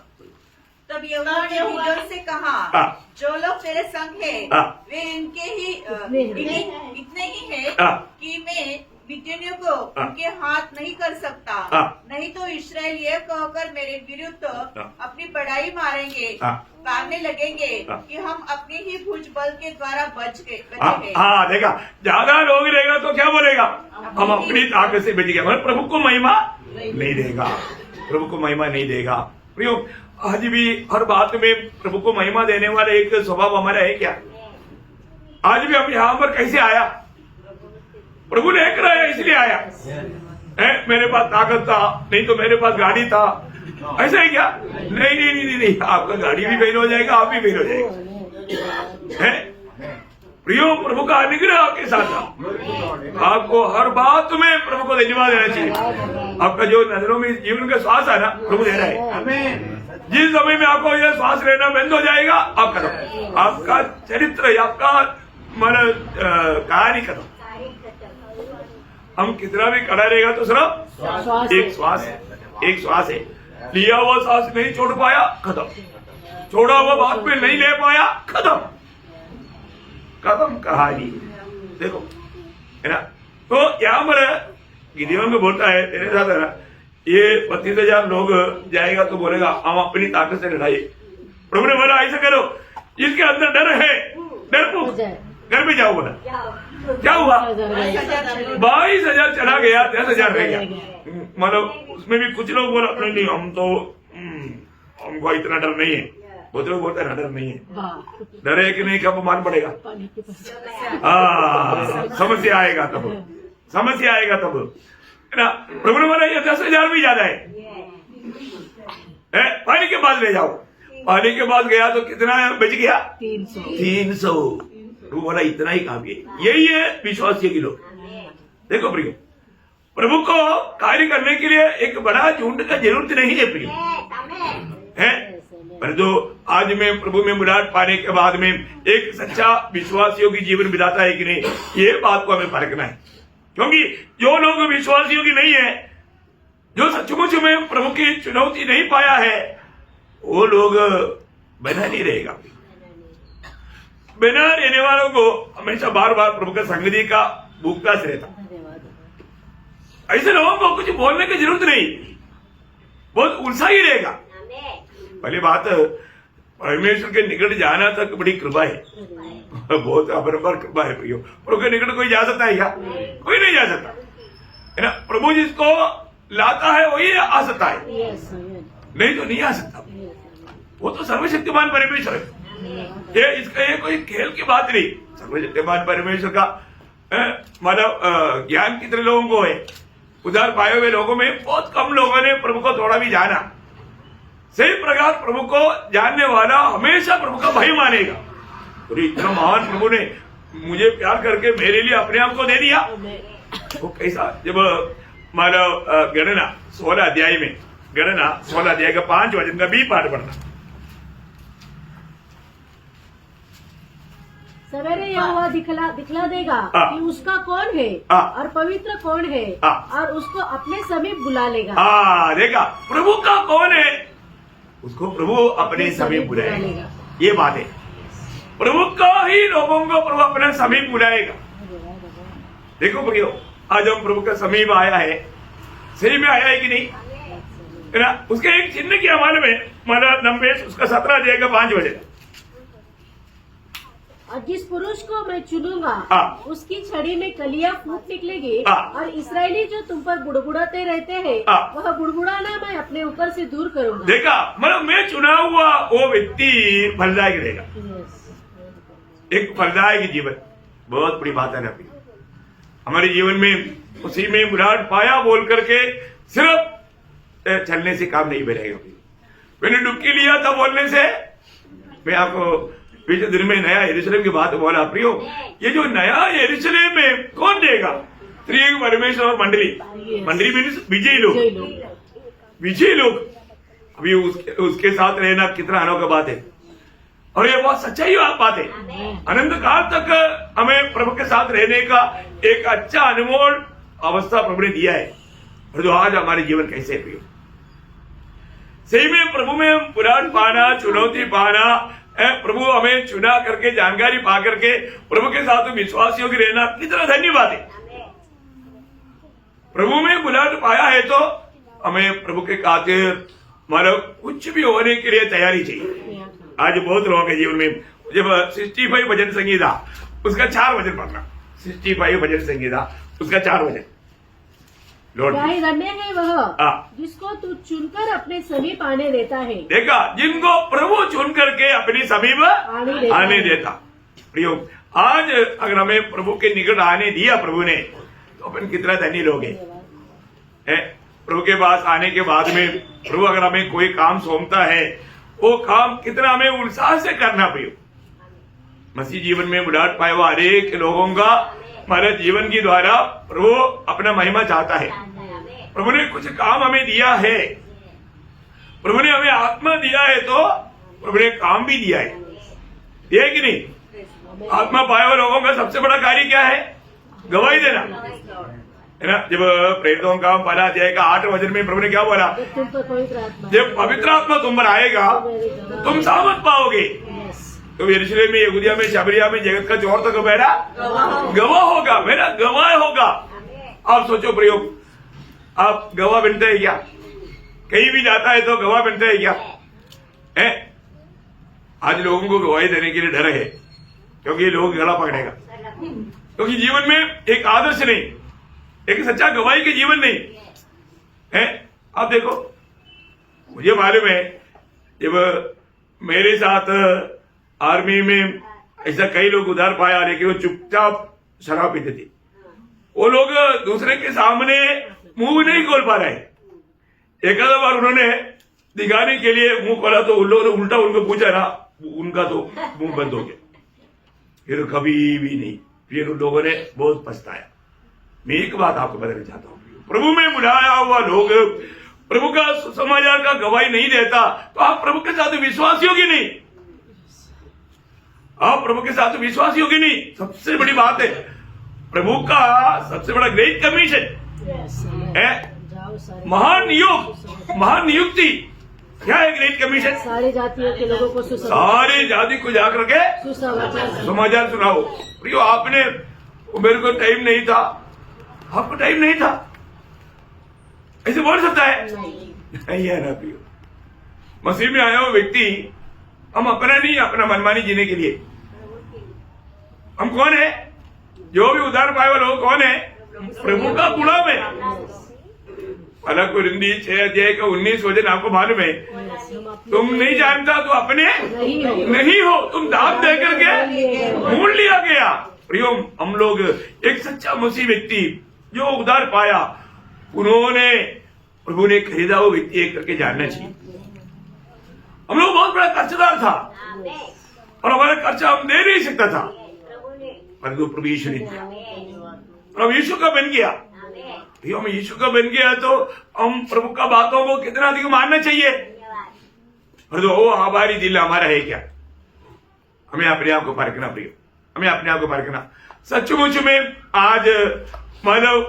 तब यहोवा ने गिदोन से कहा, जो लोग तेरे संग हैं, वे इतने ही हैं कि मैं मिद्यानियों को उनके हाथ नहीं कर सकता। नहीं तो इस्राएल ये कहकर मेरे विरुद्ध अपनी बढ़ाई मारेंगे, कहने लगेंगे कि हम अपने ही भुज बल के द्वारा बच गए। हाँ देखा, ज्यादा लोग रहेगा तो क्या बोलेगा, हम अपनी ताकत से बच गए, मगर प्रभु को महिमा नहीं देगा, प्रभु को महिमा नहीं देगा। प्रियो, आज भी हर बात में प्रभु को महिमा देने वाला एक स्वभाव हमारा है क्या? आज भी हम यहाँ पर कैसे आया? प्रभु ने कराया इसलिए आया है। मेरे पास ताकत था, नहीं तो मेरे पास गाड़ी था, ऐसा है क्या? नहीं नहीं नहीं नहीं, आपका गाड़ी भी फेल हो जाएगा, आप भी फेल हो जाएगा। है प्रियो, प्रभु का अनुग्रह आपके साथ था। आपको हर बात में प्रभु को धन्यवाद देना चाहिए। आपका जो नजरों में जीवन का श्वास है ना, प्रभु दे रहा है। जिस समय में आपको यह श्वास लेना बंद हो जाएगा, आप खत्म, आपका चरित्र, आपका मन कहानी खत्म। हम कितना भी खड़ा रहेगा तो सिर्फ एक श्वास है, एक श्वास है। लिया हुआ सांस नहीं छोड़ पाया, खत्म। छोड़ा हुआ बात में नहीं ले पाया, खत्म, खत्म कहानी। देखो है ना, तो यहाँ पर गिदियोन को बोलता है, तेरे साथ है ना, ये 32,000 लोग जाएगा तो बोलेगा हम अपनी ताकत से लड़ाई। प्रभु ने बोला ऐसा करो, जिसके अंदर डर है, डरपोक, घर में जाओ। बोला क्या हुआ? 22,000 चला गया, 10,000 रह गया। मतलब उसमें भी कुछ लोग बोला नहीं, हम तो हमको इतना डर नहीं है। बहुत लोग बोलते हैं डर नहीं है, डर है कि नहीं कब मान पड़ेगा, समस्या आएगा तब, समस्या आएगा तब, है ना। प्रभु ने बोला ये 10,000 भी ज्यादा है, पानी के पास ले जाओ। पानी के पास गया तो कितना बच गया? 300। प्रभु बोला इतना ही काफी है। यही है विश्वासी के लोग। देखो प्रियो, प्रभु को कार्य करने के लिए एक बड़ा झुंड का जरूरत नहीं है प्रियो, है। पर जो आज में प्रभु में मुराद पाने के बाद में एक सच्चा विश्वासियों की जीवन बिताता है कि नहीं, ये बात को हमें परखना है। क्योंकि जो लोग विश्वासियों की नहीं है, जो सचमुच में प्रभु की चुनौती नहीं पाया है, वो लोग बना नहीं रहेगा। बिना रहने वालों को हमेशा बार बार प्रभु का संगति का भूखता से रहता। ऐसे लोगों को कुछ बोलने की जरूरत नहीं, बहुत उलझा ही रहेगा। पहली बात, परमेश्वर के निकट जाना तक बड़ी कृपा है, बहुत अपरंपार कृपा है प्रियो। प्रभु के निकट कोई जा सकता है क्या? कोई नहीं जा सकता, है ना। प्रभु जिसको लाता है वही आ सकता है, नहीं तो नहीं आ सकता। वो तो सर्वशक्तिमान परमेश्वर है। ये कोई खेल की बात नहीं। सर्वशक्तिमान परमेश्वर का मतलब ज्ञान कितने लोगों को है? उधार पाए हुए लोगों में बहुत कम लोगों ने प्रभु को थोड़ा भी जाना। सही प्रकार प्रभु को जानने वाला हमेशा प्रभु का भय मानेगा। तो इतना महान प्रभु ने मुझे प्यार करके मेरे लिए अपने आप को दे दिया, वो कैसा? जब मानव गणना 16 अध्याय में, गणना 16 अध्याय का 5 वचन का B पाठ पढ़ना। सवेरे यहोवा दिखला देगा कि उसका कौन है और पवित्र कौन है, और उसको अपने समीप बुला लेगा। देखा, प्रभु का कौन है, उसको प्रभु अपने समीप बुलाएगा। ये बात है, प्रभु का ही लोगों को प्रभु अपने समीप बुलाएगा। देखो प्रियो, आज हम प्रभु का समीप आया है, सही में आया है कि नहीं, है ना। उसके एक चिन्ह की हमारे में माना नंबेश उसका 17 अध्याय का 5 वचन। और जिस पुरुष को मैं चुनूंगा उसकी छड़ी में कलियां फूट निकलेगी, और इसराइली जो तुम पर बुड़बुड़ाते रहते हैं वह बुड़बुड़ाना मैं अपने ऊपर से दूर करूंगा। देखा, मतलब मैं चुना हुआ वो व्यक्ति फलदायक रहेगा। एक फलदायक जीवन बहुत बड़ी बात है ना। हमारे जीवन में उसी में मुराद पाया बोल करके सिर्फ चलने से काम नहीं बनेगा। मैंने डुबकी लिया था बोलने से। मैं आपको पिछले दिन में नया यरूशलेम की बात बोला प्रियो। ये जो नया यरूशलेम में कौन देगा? त्रिएक परमेश्वर और मंडली। मंडली मीन्स विजयी लोग, विजयी लोग। अभी उसके साथ रहना कितना अनोखा बात है, और ये बहुत सच्चाई बात है। अनंत काल तक हमें प्रभु के साथ रहने का एक अच्छा अनमोल अवस्था प्रभु ने दिया है। और जो आज हमारे जीवन कैसे प्रियो, सही में प्रभु में हम पुराण पाना, चुनौती पाना, प्रभु हमें चुना करके जानकारी पा करके प्रभु के साथ विश्वासियों की रहना कितना धन्यवाद है। प्रभु में बुलाहट पाया है तो हमें प्रभु के खातिर मतलब कुछ भी होने के लिए तैयारी चाहिए। आज बहुत लोगों के जीवन में जब 65 भजन संगीता उसका 4 वचन पढ़ना, 65 भजन संगीता उसका 4 वचन लॉर्ड क्या ही धन्य है वह जिसको तू चुनकर अपने समीप आने देता है। देखा, जिनको प्रभु चुन करके अपने समीप आने देता। प्रियो, आज अगर हमें प्रभु के निकट आने दिया प्रभु ने तो अपन कितना धनी लोग हैं। प्रभु के पास आने के बाद में प्रभु अगर हमें कोई काम सौंपता है वो काम कितना हमें उत्साह से करना प्रियो। मसीह जीवन में बुलाहट पाए हुआ हरेक लोगों का हमारे जीवन के द्वारा प्रभु अपना महिमा चाहता है। प्रभु ने कुछ काम हमें दिया है, प्रभु ने हमें आत्मा दिया है तो प्रभु ने काम भी दिया है, दिया है कि नहीं। आत्मा पाए हुए लोगों का सबसे बड़ा कार्य क्या है? गवाही देना, है ना। जब प्रेरितों का 12 अध्याय का 8 वचन में प्रभु ने क्या बोला? जब पवित्र आत्मा तुम पर आएगा तुम सामर्थ पाओगे तो यरूशलेम में, यहूदिया में, शमरिया में, जगत का चौर तक मेरा गवाह होगा, मेरा गवाह होगा। आप सोचो प्रयोग, आप गवाह बनते हैं क्या? कहीं भी जाता है तो गवाह बनते हैं क्या? है? आज लोगों को गवाही देने के लिए डर है क्योंकि लोग गला पकड़ेगा, क्योंकि जीवन में एक आदर्श नहीं, एक सच्चा गवाही के जीवन नहीं है। आप देखो, मुझे मालूम है जब मेरे साथ आर्मी में ऐसा कई लोग उधार पाया लेकिन वो चुपचाप शराब पीते थे। वो लोग दूसरे के सामने मुंह नहीं खोल पा रहे। एक आधा बार उन्होंने दिखाने के लिए मुंह खोला तो उन लोगों ने उल्टा उनको पूछा ना, उनका तो मुंह बंद हो गया। फिर कभी भी नहीं, फिर उन लोगों ने बहुत पछताया। मैं एक बात आपको बताना चाहता हूँ, प्रभु में बुलाया हुआ लोग प्रभु का समाचार का गवाही नहीं देता तो आप प्रभु के साथ विश्वासी होगी नहीं, आप प्रभु के साथ विश्वासी होगी नहीं। सबसे बड़ी बात है, प्रभु का सबसे बड़ा ग्रेट कमीशन है, महान नियुक्ति। क्या है ग्रेट कमीशन? सारे जातियों के लोगों को सारे जाति को जाकर के समाचार सुनाओ। प्रियो, आपने मेरे को टाइम नहीं था, आपको टाइम नहीं था, ऐसे बोल सकता है? नहीं है ना प्रियो। मसीह में आया हुआ व्यक्ति हम अपना नहीं, अपना मनमानी जीने के लिए हम कौन है? जो भी उधार पाए हुए लोग कौन है? प्रभु का गुलाम है। अलग को हिंदी 6 अध्याय का 19 वचन आपको मालूम है, तुम नहीं जानता तो अपने नहीं हो, तुम दाम दे करके ढूंढ लिया गया। प्रियो, हम लोग एक सच्चा मसीह व्यक्ति जो उधार पाया, उन्होंने प्रभु ने खरीदा वो व्यक्ति एक करके जानना चाहिए। हम लोग बहुत बड़ा कर्जदार था और हमारा कर्जा हम दे नहीं सकता था, परंतु प्रभु यीशु ने दिया। प्रभु यीशु का बन गया। हम यीशु का बन गया तो हम प्रभु का बातों को कितना अधिक मानना चाहिए। और वो आभारी दिल हमारा है क्या? हमें अपने आप को परखना प्रिय, हमें अपने आप को परखना। सचमुच में आज मानव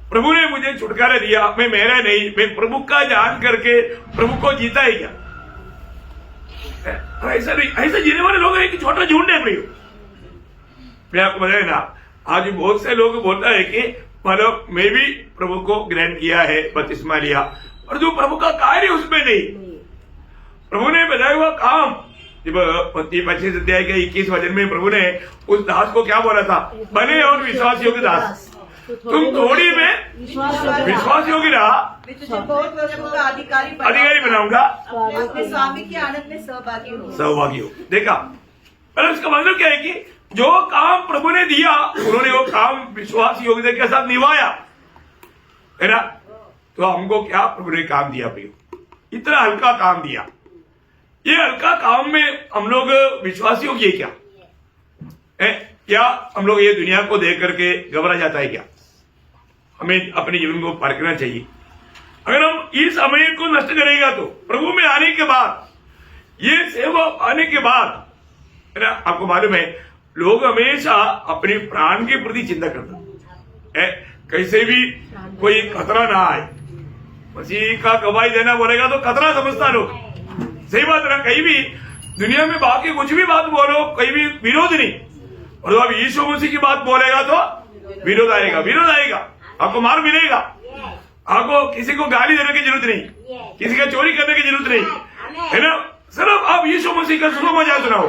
प्रभु ने मुझे छुटकारा दिया, मैं मेरा नहीं, मैं प्रभु का जान करके प्रभु को जीता है क्या? ऐसा नहीं, ऐसा जीने वाले लोग एक छोटा झूठ है प्रिय। मैं आपको बताया ना, आज बहुत से लोग बोलता है कि मतलब मैं भी प्रभु को ग्रहण किया है, बपतिस्मा लिया, और जो प्रभु का कार्य उसमें नहीं। प्रभु ने बताया हुआ काम, जब 25 अध्याय के 21 वचन में प्रभु ने उस दास को क्या बोला था? बने और विश्वासियों के दास, तुम थोड़ी में विश्वास योग्य रहा, बहुत वर्षों का अधिकारी बनाऊंगा, अपने स्वामी के आनंद में सहभागी हो। देखा, पर उसका मतलब क्या है कि जो काम प्रभु ने दिया उन्होंने वो काम विश्वास योग्यता के साथ निभाया, है ना। तो हमको क्या प्रभु ने काम दिया प्रियो? इतना हल्का काम दिया। ये हल्का काम में हम लोग विश्वासी योग्य क्या है? क्या हम लोग ये दुनिया को देख करके घबरा जाता है क्या? हमें अपने जीवन को परखना चाहिए। अगर हम इस समय को नष्ट करेगा तो प्रभु में आने के बाद, ये सेवा आने के बाद, है ना, आपको मालूम है लोग हमेशा अपने प्राण के प्रति चिंता करते हैं, कैसे भी कोई खतरा ना आए, मसीह का गवाही देना बोलेगा तो खतरा समझता लोग। सही बात है ना, कहीं भी दुनिया में बाकी कुछ भी बात बोलो, कहीं भी विरोध नहीं, और अब यीशु मसीह की बात बोलेगा तो विरोध आएगा, विरोध आएगा, आपको मार मिलेगा, आपको किसी को गाली देने की जरूरत नहीं, किसी का चोरी करने की जरूरत नहीं, है ना। सिर्फ आप यीशु मसीह का सुसमाचार सुनाओ,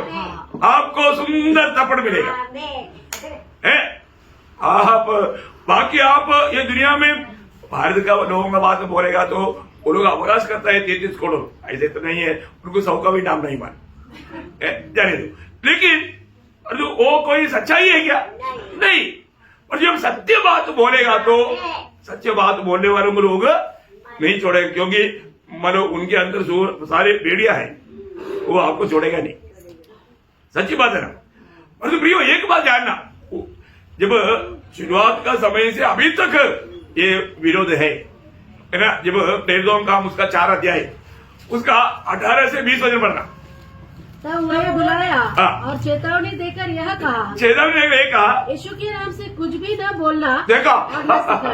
आपको सुंदर थप्पड़ मिलेगा, है। आप बाकी आप ये दुनिया में भारत का लोगों का बात बोलेगा तो वो लोग अपराध करता है 33 करोड़, ऐसे तो नहीं है, उनको 100 का भी नाम नहीं मान, जाने दो। लेकिन वो कोई सच्चाई है क्या? नहीं। और जब सत्य बात बोलेगा तो सच्चे बात बोलने वालों को लोग नहीं छोड़ेगा, क्योंकि मानो उनके अंदर जो सारे भेड़िया है वो आपको छोड़ेगा नहीं। सच्ची बात है ना। और तो प्रियो एक बात जानना, जब शुरुआत का समय से अभी तक ये विरोध है ना, जब प्रेरितों का उसका 4 अध्याय उसका 18 से 20 वचन पढ़ना, तब उन्हें बुलाया और चेतावनी देकर यह कहा, चेतावनी कहा, यीशु के नाम से कुछ भी न बोलना, देखा और न सिखाना,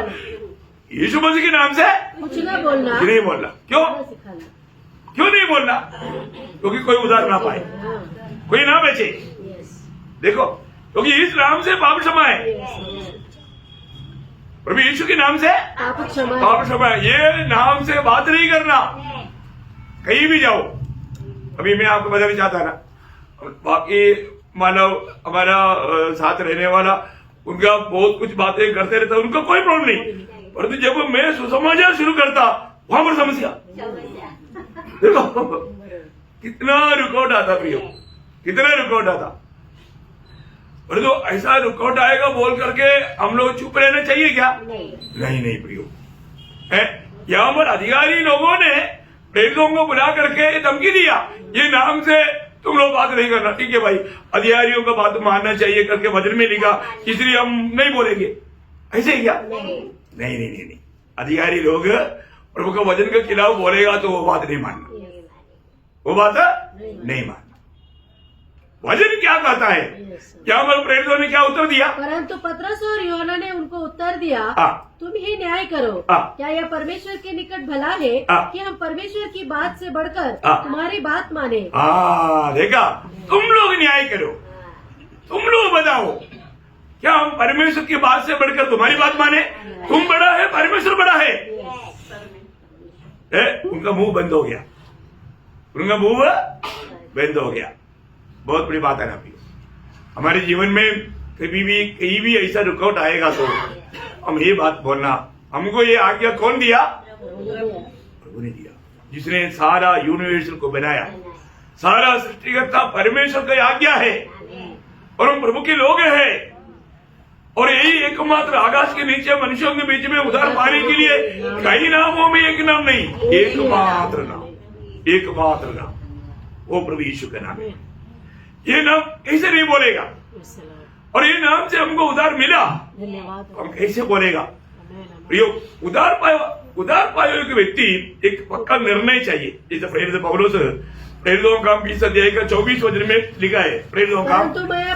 यीशु मसीह के नाम से कुछ न बोलना, नहीं बोलना। क्यों? न सिखाना। क्यों नहीं बोलना? क्योंकि कोई उधार ना पाए, कोई ना बेचे। देखो, क्योंकि इस नाम से पाप क्षमा है, प्रभु यीशु के नाम से पाप क्षमा है। पाप क्षमा है। ये नाम से बात नहीं करना, कहीं भी जाओ। अभी मैं आपको बताना चाहता ना, बाकी मानव हमारा साथ रहने वाला उनका बहुत कुछ बातें करते रहता, उनका कोई प्रॉब्लम नहीं, परंतु जब मैं सुसमाचार शुरू करता वहां पर समस्या। देखो कितना रुकावट आता प्रियो, कितना रुकावट आता। परंतु ऐसा रुकावट आएगा बोल करके हम लोग चुप रहना चाहिए क्या? नहीं प्रियो, है यहाँ पर अधिकारी लोगों ने प्रेरितों को बुला करके धमकी दिया, ये नाम से तुम लोग बात नहीं करना। ठीक है भाई, अधिकारियों का बात मानना चाहिए करके वचन में लिखा, इसलिए हम नहीं बोलेंगे, ऐसे ही क्या? नहीं। अधिकारी लोग प्रभु का वचन के खिलाफ बोलेगा तो वो बात नहीं मानना, वो बात नहीं मानना। वचन क्या कहता है? क्या प्रेरितों ने क्या उत्तर दिया? परंतु पतरस और यूहन्ना ने उनको उत्तर दिया, तुम ही न्याय करो, क्या यह परमेश्वर के निकट भला है कि हम परमेश्वर की बात से बढ़कर तुम्हारी बात माने? देखा, तुम लोग न्याय करो, तुम लोग बताओ, क्या हम परमेश्वर की बात से बढ़कर तुम्हारी बात माने? तुम बड़ा है, परमेश्वर बड़ा है। उनका मुंह बंद हो गया, उनका मुंह बंद हो गया। बहुत बड़ी बात है ना अभी हमारे जीवन में, कहीं भी ऐसा रुकावट आएगा तो हम ये बात बोलना। हमको ये आज्ञा कौन दिया? प्रभु ने दिया, जिसने सारा यूनिवर्स को बनाया, सारा सृष्टिकर्ता परमेश्वर की आज्ञा है, और हम प्रभु के लोग हैं। और यही एकमात्र आकाश के नीचे मनुष्यों के बीच में उद्धार पाने के लिए कई नामों में एक नाम नहीं, एकमात्र नाम, एकमात्र नाम, वो प्रभु यीशु का नाम है। ये नाम कैसे नहीं बोलेगा? और ये नाम से हमको उद्धार मिला, हम कैसे बोलेगा? उद्धार पाए हुए व्यक्ति एक पक्का निर्णय चाहिए। जैसे प्रेरित पौलुस प्रेरितों का 20 अध्याय का 24 वचन में लिखा है, प्रेरितों का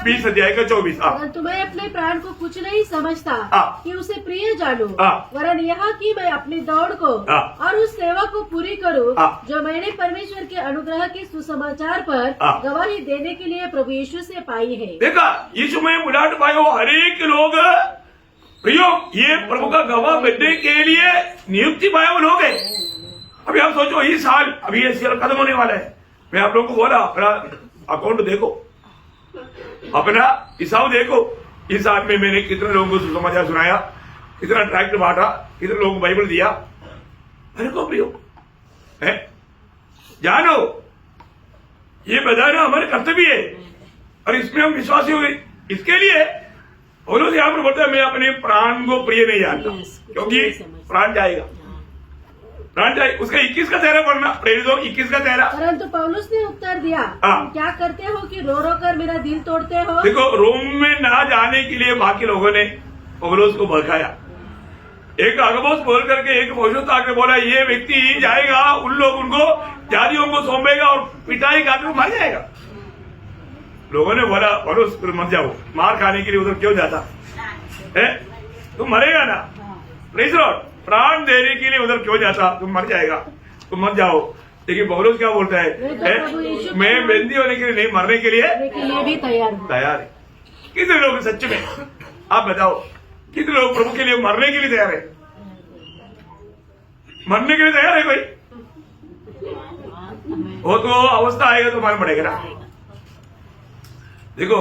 20 अध्याय का 24। परंतु मैं अपने प्राण को कुछ नहीं समझता कि उसे प्रिय जानूं, वरन यह कि मैं अपनी दौड़ को और उस सेवा को पूरी करूं जो मैंने परमेश्वर के अनुग्रह के सुसमाचार पर गवाही देने के लिए प्रभु यीशु से पाई है। देखा, यीशु में बुलाहट पाए वो हरेक लोग प्रियो ये प्रभु का गवाह बनने के लिए नियुक्ति पाए वो लोग हैं। अभी आप सोचो, इस साल अभी ये साल खत्म होने वाला है। मैं आप लोगों को बोला, अपना अकाउंट देखो, अपना हिसाब देखो, इस साल में मैंने कितने लोगों को सुसमाचार सुनाया, कितना ट्रैक्ट बांटा, कितने लोगों को बाइबल दिया। अरे को प्रियो है, जानो ये बताना हमारे कर्तव्य है, और इसमें हम विश्वासी हो गए। इसके लिए पौलुस यहाँ पर बोलता है, मैं अपने प्राण को प्रिय नहीं जानता, क्योंकि प्राण जाएगा, प्राण जाएगा। उसका 21 का 13 पढ़ना, प्रेरितों 21 का 13। परंतु पौलुस ने उत्तर दिया, क्या करते हो कि रो रो कर मेरा दिल तोड़ते हो? देखो, रोम में ना जाने के लिए बाकी लोगों ने पौलुस को भड़काया। एक अगबोस बोल करके एक पौलुस आके बोला, ये व्यक्ति जाएगा, उन लोग उनको जातियों को सौंपेगा और पिटाई खाकर मर जाएगा। लोगों ने बोला, पौलुस मत जाओ, मार खाने के लिए उधर क्यों जाता है, तुम मरेगा ना। Praise Lord. प्राण देने के लिए उधर क्यों जाता, तुम मर जाएगा, तुम मत जाओ। लेकिन पौलुस क्या बोलता है, मैं बंदी होने के लिए नहीं, मरने के लिए भी तैयार है। कितने लोग सच में, आप बताओ, कितने लोग प्रभु के लिए मरने के लिए तैयार है? मरने के लिए तैयार है कोई? वो तो अवस्था आएगा तो मालूम पड़ेगा ना। देखो,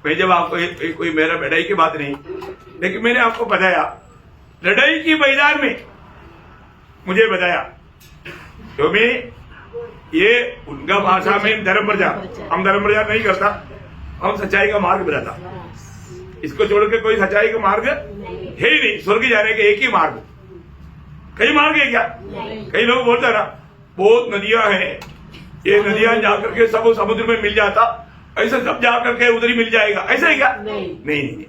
मैं जब आपको कोई मेरा लड़ाई की बात नहीं, लेकिन मैंने आपको बताया लड़ाई की मैदान में मुझे बताया, तो मैं ये उनका भाषा में धर्म प्रचार, हम धर्म प्रचार नहीं करता, हम सच्चाई का मार्ग बताता। इसको छोड़ के कोई सच्चाई का मार्ग है ही नहीं। स्वर्ग जाने के एक ही मार्ग, कई मार्ग है क्या? कई लोग बोलते हैं ना बहुत नदियां हैं, ये नदियां जाकर के सब समुद्र में मिल जाता, ऐसा सब जाकर के उधर ही मिल जाएगा, ऐसा है क्या? नहीं,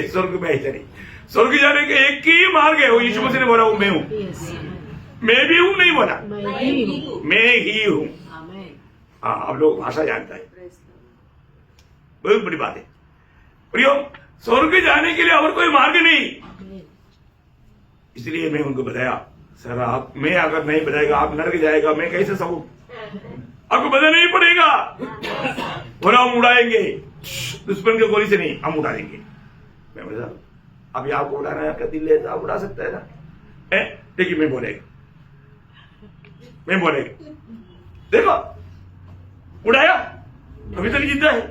स्वर्ग में ऐसा नहीं। स्वर्ग जाने के एक ही मार्ग है, वो यीशु मसीह ने बोला हूं मैं हूं, मैं भी हूं नहीं बोला, मैं ही हूं। हाँ, आप लोग भाषा जानता है, बहुत बड़ी बात है प्रियो। स्वर्ग जाने के लिए और कोई मार्ग नहीं, इसलिए मैं उनको बताया, सर आप, मैं अगर नहीं बताएगा आप नरक जाएगा, मैं कैसे सकूं? आपको बताना नहीं पड़ेगा, बोला हम उड़ाएंगे, दुश्मन के गोली से नहीं, हम उड़ा देंगे। मैं बोला अभी आपको उड़ाना है, आपका दिल लेता आप उड़ा सकता है ना, लेकिन मैं बोलेगा, देखो उड़ाया, अभी तक जिंदा है,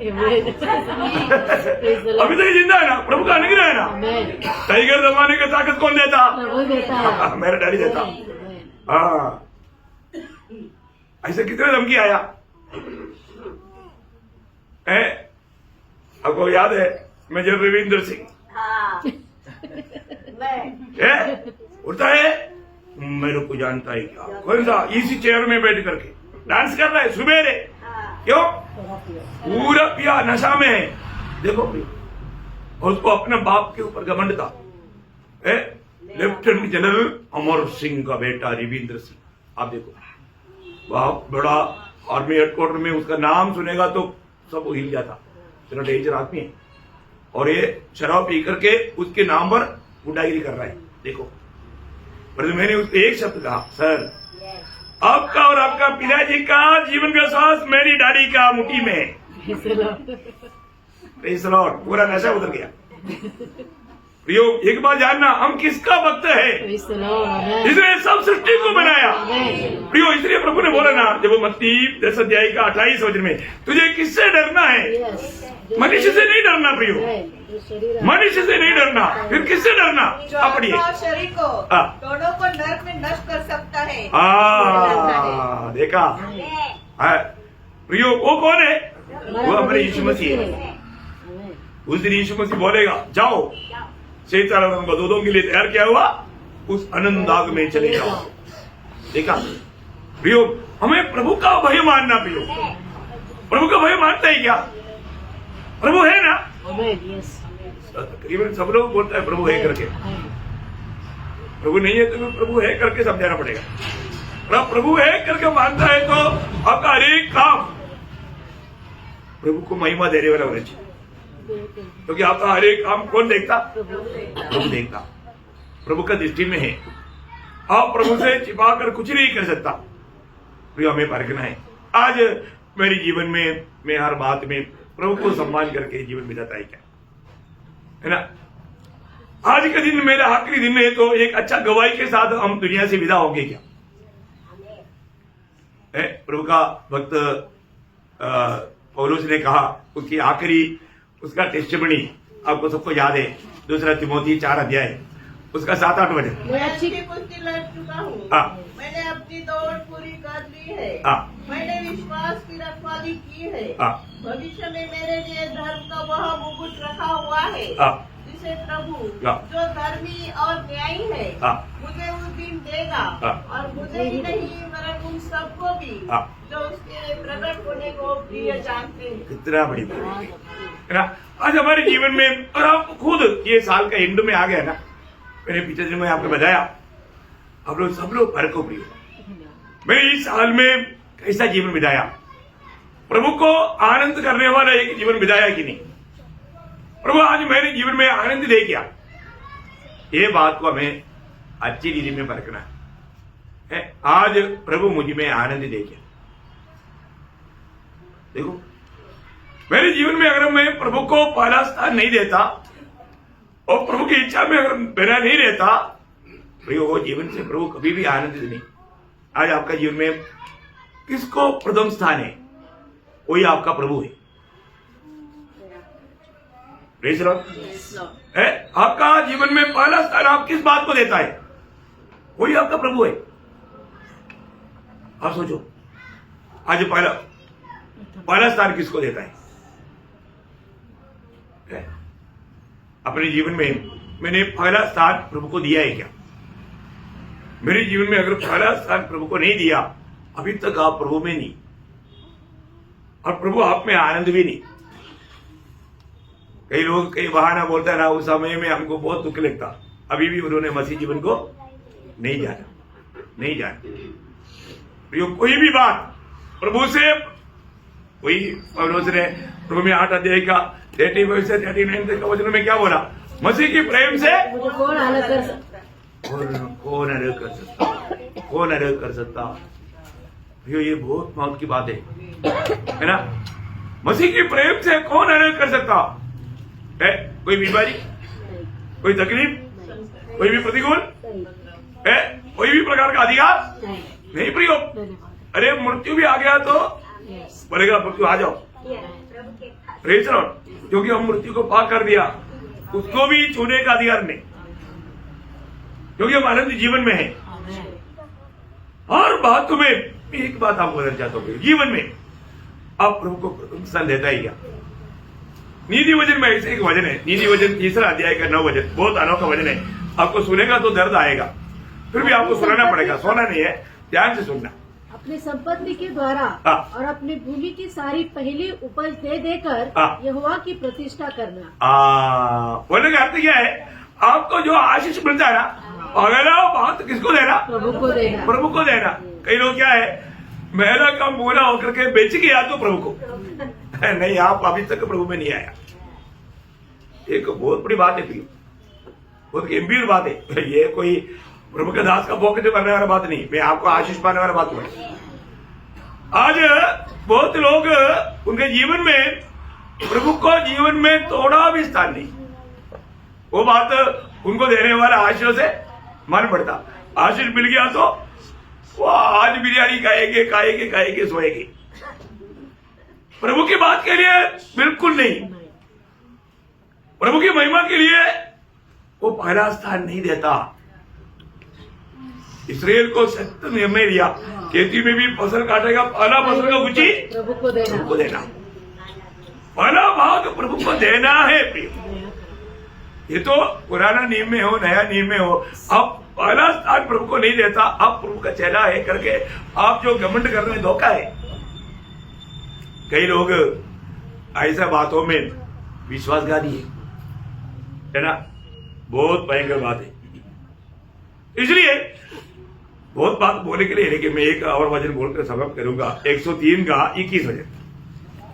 अभी तक जिंदा है ना, प्रभु का अनुग्रह है ना। टाइगर दबाने की ताकत कौन देता? मेरा डैडी देता। हाँ, ऐसे कितने धमकी आया है, आपको याद है मेजर रविंद्र सिंह उठता है, मेरे को जानता है क्या, कौन सा, इसी चेयर में बैठ करके डांस कर रहा है सुबेरे, क्यों? पूरा पिया नशा में है, देखो, और उसको अपने बाप के ऊपर घमंड था। लेफ्टिनेंट जनरल अमर सिंह का बेटा रविंद्र सिंह, आप देखो, बहुत बड़ा आर्मी हेडक्वार्टर में उसका नाम सुनेगा तो सब हिल जाता, इतना डेंजर आदमी है, और ये शराब पी करके उसके नाम पर गुंडागिरी कर रहा है। देखो, पर मैंने उसको एक शब्द कहा, सर आपका और आपका पिताजी का जीवन का श्वास मेरी दाढ़ी का मुट्ठी में, पूरा नशा उतर गया। प्रियो, एक बात जानना, हम किसका भक्त है? इसने सब सृष्टि को बनाया। प्रियो, इसलिए प्रभु ने बोला ना, जब वो मत्ती 10 अध्याय का 28 वचन में, तुझे किससे डरना है? मनुष्य से नहीं डरना प्रियो, मनुष्य से नहीं डरना, फिर किससे डरना? अपनी शरीर को, दोनों को नरक में नष्ट कर सकता है। देखा प्रियो, वो कौन है? वो हमारे यीशु मसीह है। उस दिन यीशु मसीह बोलेगा, जाओ, शैतान और उनको दूधों के लिए तैयार किया हुआ उस अनंदाग में चले जाओ। देखा प्रियो, हमें प्रभु का भय मानना। प्रियो, प्रभु का भय मानता है क्या? प्रभु है ना? तकरीबन सब लोग बोलता है प्रभु है करके, प्रभु नहीं है तो प्रभु है करके समझाना पड़ेगा। प्रभु है करके मानता है तो आपका हर एक काम प्रभु को महिमा देने वाला होना चाहिए, क्योंकि आपका हर एक काम कौन देखता? प्रभु देखता। प्रभु का दृष्टि में है, आप प्रभु से छिपा कर कुछ नहीं कर सकता। प्रिय, हमें परखना है। आज मेरे जीवन में मैं हर बात में प्रभु को सम्मान करके जीवन बिताता है क्या, है ना? आज का दिन मेरा आखिरी दिन है, तो एक अच्छा गवाही के साथ हम दुनिया से विदा होंगे क्या? प्रभु का भक्त पौलुस ने कहा, उसकी आखिरी उसका टेस्टिमनी आपको सबको याद है, 2 तिमोथी 4 अध्याय उसका 7-8 वचन। मैं अच्छी कुश्ती लड़ चुका हूँ, मैंने अपनी दौड़ पूरी कर ली है, मैंने विश्वास की रखवाली की है, भविष्य में मेरे लिए धर्म का वह मुकुट रखा हुआ है, जिसे प्रभु जो धर्मी और न्यायी है मुझे उस दिन देगा, और मुझे ही नहीं वरन उन सबको भी जो उसके प्रकट होने को प्रिय जानते हैं। कितना बड़ी बात है ना आज हमारे जीवन में। और आप खुद ये साल का एंड में आ गया ना, मैंने पिछले दिन में आपको बताया, आप लोग सब लोग फर्क हो प्रिय, मैंने इस साल में कैसा जीवन बिताया, प्रभु को आनंद करने वाला एक जीवन बिताया कि नहीं? प्रभु आज मेरे जीवन में आनंद दे गया, ये बात को हमें अच्छी रीति में परखना है। आज प्रभु मुझ में आनंद देखे। देखो मेरे जीवन में अगर मैं प्रभु को पहला स्थान नहीं देता और प्रभु की इच्छा में अगर मेरा नहीं रहता तो वो जीवन से प्रभु कभी भी आनंदित नहीं। आज आपका जीवन में किसको प्रथम स्थान है? वही आपका प्रभु है। Praise Lord. आपका जीवन में पहला स्थान आप किस बात को देता है? वही आपका प्रभु है। आप सोचो आज पहला स्थान किसको देता है? अपने जीवन में मैंने पहला स्थान प्रभु को दिया है क्या? मेरे जीवन में अगर पहला स्थान प्रभु को नहीं दिया, अभी तक आप प्रभु में नहीं और प्रभु आप में आनंद भी नहीं। कई लोग कई बहाना बोलता है ना, उस समय में हमको बहुत दुख लगता, अभी भी उन्होंने मसीह जीवन को नहीं जाना। कोई भी बात प्रभु से, वही पौलुस ने प्रभु में 8 अध्याय का 35 से 39 तक का वचन में क्या बोला? मसीह के प्रेम से मुझे कौन अलग कर सकता? कौन अलग कर सकता? कौन अलग कर सकता? ये बहुत मौत की बात है ना। मसीह के प्रेम से कौन अलग कर सकता है? कोई बीमारी, कोई तकलीफ, कोई भी प्रतिकूल है, कोई भी प्रकार का अधिकार नहीं प्रियो। अरे मृत्यु भी आ गया तो बोलेगा मृत्यु आ जाओ, प्रेज़ लॉर्ड, क्योंकि हम मृत्यु को पार कर दिया, उसको भी छूने का अधिकार नहीं, क्योंकि हम आनंद जीवन में है। और बात तुम्हें एक बात आपको बोलना चाहता हूँ, जीवन में आप प्रभु को प्रथम स्थान देता ही क्या? नीति वचन में ऐसे एक वचन है, नीति वचन 3 अध्याय का 9 वचन, बहुत अनोखा वचन है। आपको सुनेगा तो दर्द आएगा, फिर भी आपको सुनाना पड़ेगा, सोना नहीं है, ध्यान से सुनना। अपनी संपत्ति के द्वारा और अपनी भूमि की सारी पहली उपज दे देकर यहोवा की प्रतिष्ठा करना। बोलने का अर्थ क्या है? आपको जो आशीष मिलता है ना, अगला बात किसको देना? प्रभु को देना। प्रभु को देना। कई लोग क्या है, मेरा काम पूरा होकर के बेच के या तो प्रभु को नहीं, आप अभी तक प्रभु में नहीं आया। एक बहुत बड़ी बात है, बहुत गंभीर बात है। ये कोई प्रभु के दास का पॉकेट करने वाला बात नहीं, मैं आपको आशीष पाने वाला बात है। आज बहुत लोग उनके जीवन में प्रभु को जीवन में थोड़ा भी स्थान नहीं, वो बात उनको देने वाला आशीषों से मन पड़ता। आशीष मिल गया तो वो आज बिरयानी खाएंगे सोएंगे, प्रभु की बात के लिए बिल्कुल नहीं, प्रभु की महिमा के लिए वो पहला स्थान नहीं देता। इस्राएल को सत्य निर्णय दिया, खेती में भी फसल काटेगा, पहला फसल का गुची प्रभु को देना, पहला भाग प्रभु को देना है। प्रिय, ये तो पुराना नियम में हो, नया नियम में हो, आप पहला स्थान प्रभु को नहीं देता, आप प्रभु का चेला है करके आप जो घमंड कर रहे हैं, धोखा है। कई लोग ऐसा बातों में विश्वासघाती है ना, बहुत भयंकर बात है। इसलिए बहुत बात बोलने के लिए, लेकिन मैं एक और वचन बोलकर समाप्त करूंगा। 103 का 21 वचन,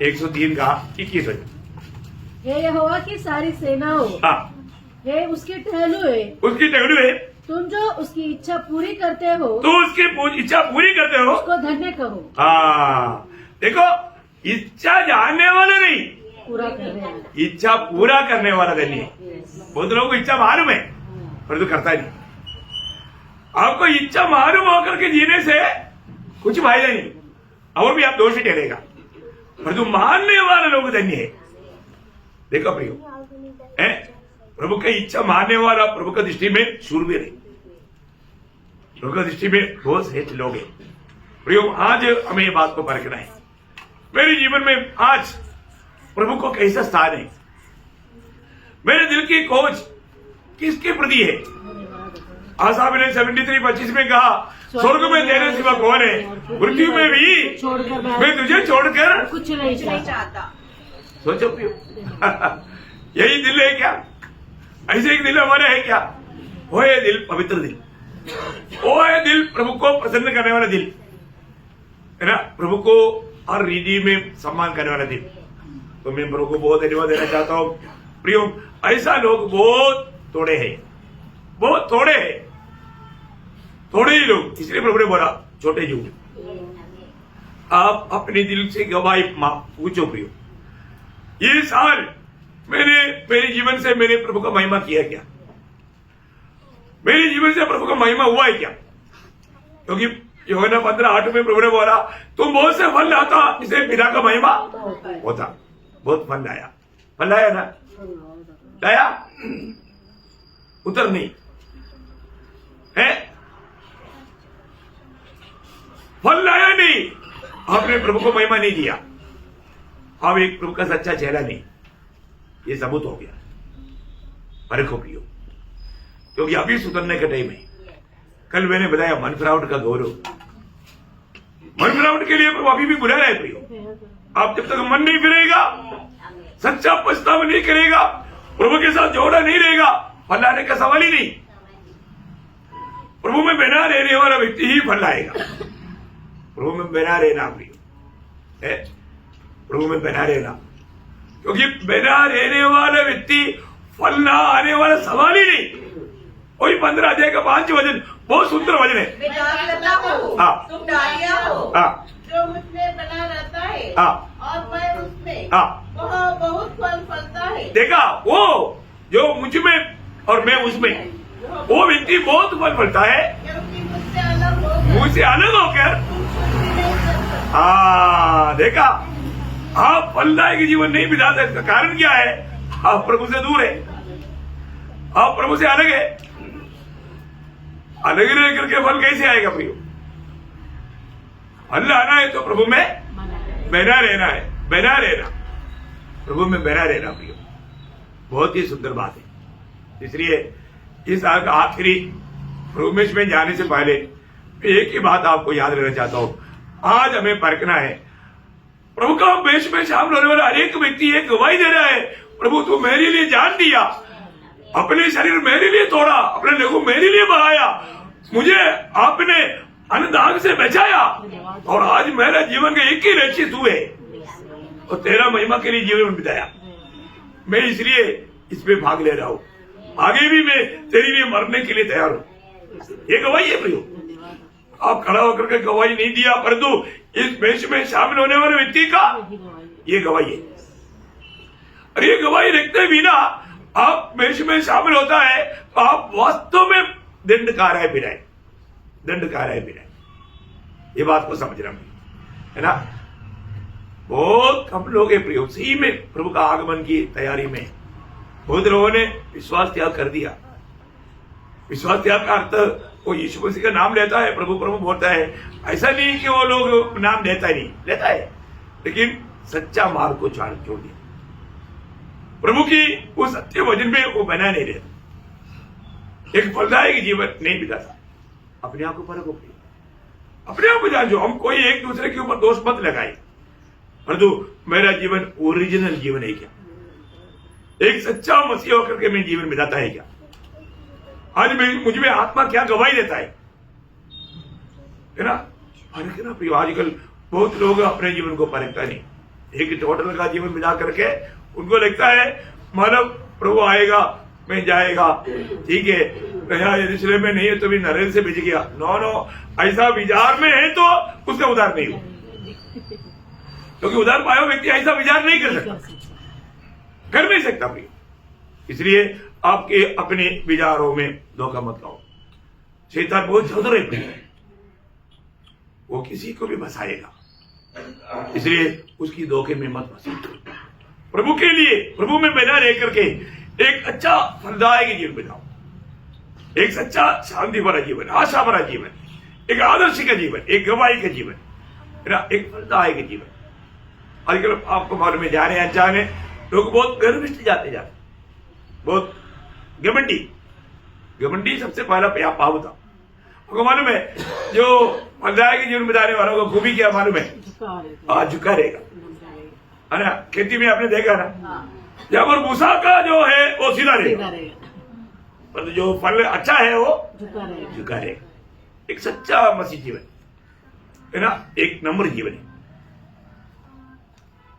103 का 21 वचन। हे यहोवा की सारी सेनाओं, हे उसके टहलुए, तुम जो उसकी इच्छा पूरी करते हो, उसको धन्य कहो। देखो, इच्छा जानने वाला नहीं, पूरा करने वाला, इच्छा पूरा करने वाला धन्य है। बहुत लोगों को इच्छा मालूम है परंतु करता नहीं। आपको इच्छा मालूम होकर के जीने से कुछ फायदा नहीं, और भी आप दोषी ठहरेगा, परंतु मानने वाले लोग धन्य है। देखो प्रियो, प्रभु की इच्छा मानने वाला प्रभु की दृष्टि में शूरवीर है, प्रभु की दृष्टि में बहुत श्रेष्ठ लोग हैं। प्रियो, आज हमें ये बात को परखना है, मेरे जीवन में आज प्रभु को कैसा स्थान है, मेरे दिल की खोज किसके प्रति है। आसाफ ने 73:25 में कहा, स्वर्ग में तेरे सिवा कौन है, मृत्यु में भी मैं तुझे छोड़कर कुछ नहीं चाहता। सोचो प्रियो, यही दिल है क्या? ऐसे एक दिल हमारा है क्या? वो है दिल पवित्र दिल, वो है दिल प्रभु को प्रसन्न करने वाला दिल है ना, प्रभु को हर रीति में सम्मान करने वाला दिल। तो मैं प्रभु को बहुत धन्यवाद देना चाहता हूँ। प्रियो, ऐसा लोग बहुत थोड़े हैं, बहुत थोड़े हैं। थोड़े ही लोग, इसलिए प्रभु ने बोला छोटे झूठ। आप अपने दिल से गवाही पूछो प्रियो, ये साल मैंने मेरे जीवन से मेरे प्रभु का महिमा किया क्या? मेरे जीवन से प्रभु का महिमा हुआ है क्या? क्योंकि यूहन्ना 15:8 में प्रभु ने बोला तुम बहुत से फल लाता जिसे पिता का महिमा होता। बहुत फल लाया, फल लाया ना? लाया? उतर नहीं है, फल लाया नहीं, आपने प्रभु को महिमा नहीं दिया, आप एक प्रभु का सच्चा चेहरा नहीं, ये सबूत हो गया। परखो प्रियो, क्योंकि अभी सुधरने का टाइम है। कल मैंने बताया मन फिरावट का गौरव, मन फिरावट के लिए प्रभु अभी भी बुला रहा है प्रियो। आप जब तक मन नहीं फिरेगा, सच्चा पछतावा नहीं करेगा, प्रभु के साथ जोड़ा नहीं रहेगा, फल लाने का सवाल ही नहीं। प्रभु में बना रहने वाला व्यक्ति ही फल लाएगा। प्रभु में बना रहना प्रियो है, प्रभु में बना रहना, क्योंकि बना रहने वाला व्यक्ति फल ना आने वाला सवाल ही नहीं। वही 15 अध्याय का 5 वचन बहुत सुंदर वचन है। मैं डालिया हूँ, हाँ। तुम डालिया हो, जो मुझमें बना रहता है और मैं उसमें, वह बहुत फल फलता है। देखा, वो जो मुझ में और मैं उसमें, वो व्यक्ति बहुत फल फलता है, क्योंकि मुझसे अलग होकर देखा, आप फलदायक जीवन नहीं बिताते। इसका कारण क्या है? आप प्रभु से दूर है, आप प्रभु से अलग है। अलग रह करके फल कैसे आएगा प्रियो? फल लाना है तो प्रभु में बना रहना है, बना रहना, प्रभु में बना रहना प्रियो। बहुत ही सुंदर बात है। इसलिए इस साल का आखिरी प्रभु में जाने से पहले एक ही बात आपको याद रहना चाहता हूं, आज हमें परखना है। प्रभु का वेश में शामिल होने वाला हर एक व्यक्ति एक गवाही दे रहा है, प्रभु तू मेरे लिए जान दिया, अपने शरीर मेरे लिए तोड़ा, अपने लहू मेरे लिए बहाया, मुझे आपने अनदान से बचाया, और आज मेरा जीवन का एक ही लक्ष्य तू है और तेरा महिमा के लिए जीवन बिताया। मैं इसलिए इसमें भाग ले रहा हूं, आगे भी मैं तेरे लिए मरने के लिए तैयार हूं। ये गवाही है प्रियो। आप खड़ा होकर के गवाही नहीं दिया, परंतु इस वेश में शामिल होने वाले व्यक्ति का ये गवाही है। और ये गवाही रखते बिना आप वेश में शामिल होता है तो आप वास्तव में दंडकार है बिना, दंडकार है बिना। ये बात को समझना है ना। बहुत कम लोग है प्रियो, सही में प्रभु का आगमन की तैयारी में बहुत लोगों ने विश्वास त्याग कर दिया। विश्वास त्याग का अर्थ वो यीशु मसीह का नाम लेता है, प्रभु प्रभु बोलता है, ऐसा नहीं कि वो लोग नाम लेता ही नहीं, लेता है, लेकिन सच्चा मार्ग को छोड़ दिया। प्रभु की वो सत्य वचन में वो बना नहीं रहता, एक फलदायक जीवन नहीं बिताता। अपने आप को परखो, अपने आप को जांचो। हम कोई एक दूसरे के ऊपर दोष मत लगाए, परंतु मेरा जीवन ओरिजिनल जीवन है क्या? एक सच्चा मसीह होकर के मैं जीवन बिताता है क्या? आज मुझ में आत्मा क्या गवाही देता है ना? परखना प्रियो। आजकल बहुत लोग अपने जीवन को परखता नहीं, एक टोटल का जीवन बिता करके उनको लगता है मानव प्रभु आएगा मैं जाएगा, ठीक है, नया यरूशलेम में नहीं है तो भी नरेंद्र से भिज गया। नो नो, ऐसा विचार में है तो उसका उद्धार नहीं हो, क्योंकि उद्धार पाया व्यक्ति ऐसा विचार नहीं कर सकता, कर नहीं सकता प्रिय। इसलिए आपके अपने विचारों में धोखा मत खाओ। शैतान बहुत चतुर है प्रिय, वो किसी को भी फंसाएगा, इसलिए उसकी धोखे में मत फंसो। प्रभु के लिए, प्रभु में बना रह करके एक अच्छा फलदायक जीवन बिताओ, एक सच्चा शांति भरा जीवन, आशा भरा जीवन, एक आदर्श का जीवन, एक गवाही का जीवन, एक फलदायक जीवन। आजकल आपको मालूम है, जाने अनजाने लोग बहुत गर्विष्ठ जाते, बहुत घमंडी। घमंडी सबसे पहला पाप था। आपको मालूम है, जो फलदायक जीवन बिताने वालों को खूबी क्या मालूम है? झुका रहेगा, है ना। खेती में आपने देखा ना, जब पर मूसा का जो है वो सीधा रहेगा, पर जो फल अच्छा है वो झुका रहेगा। एक सच्चा मसीह जीवन है ना, एक नम्र जीवन है,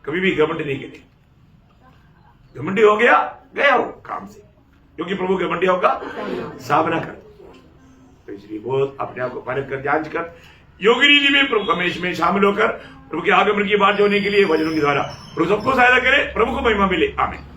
कभी भी घमंड नहीं करेगा। घमंडी हो गया, गया हो काम से, क्योंकि प्रभु घमंडियों का सामना कर। तो इसलिए बहुत अपने आप को परख कर जांच कर योगी रीति में प्रभु हमेश में शामिल होकर प्रभु के आगमन की बात जोड़ने के लिए वचनों के द्वारा प्रभु सबको सहायता करे, प्रभु को महिमा मिले। आमीन।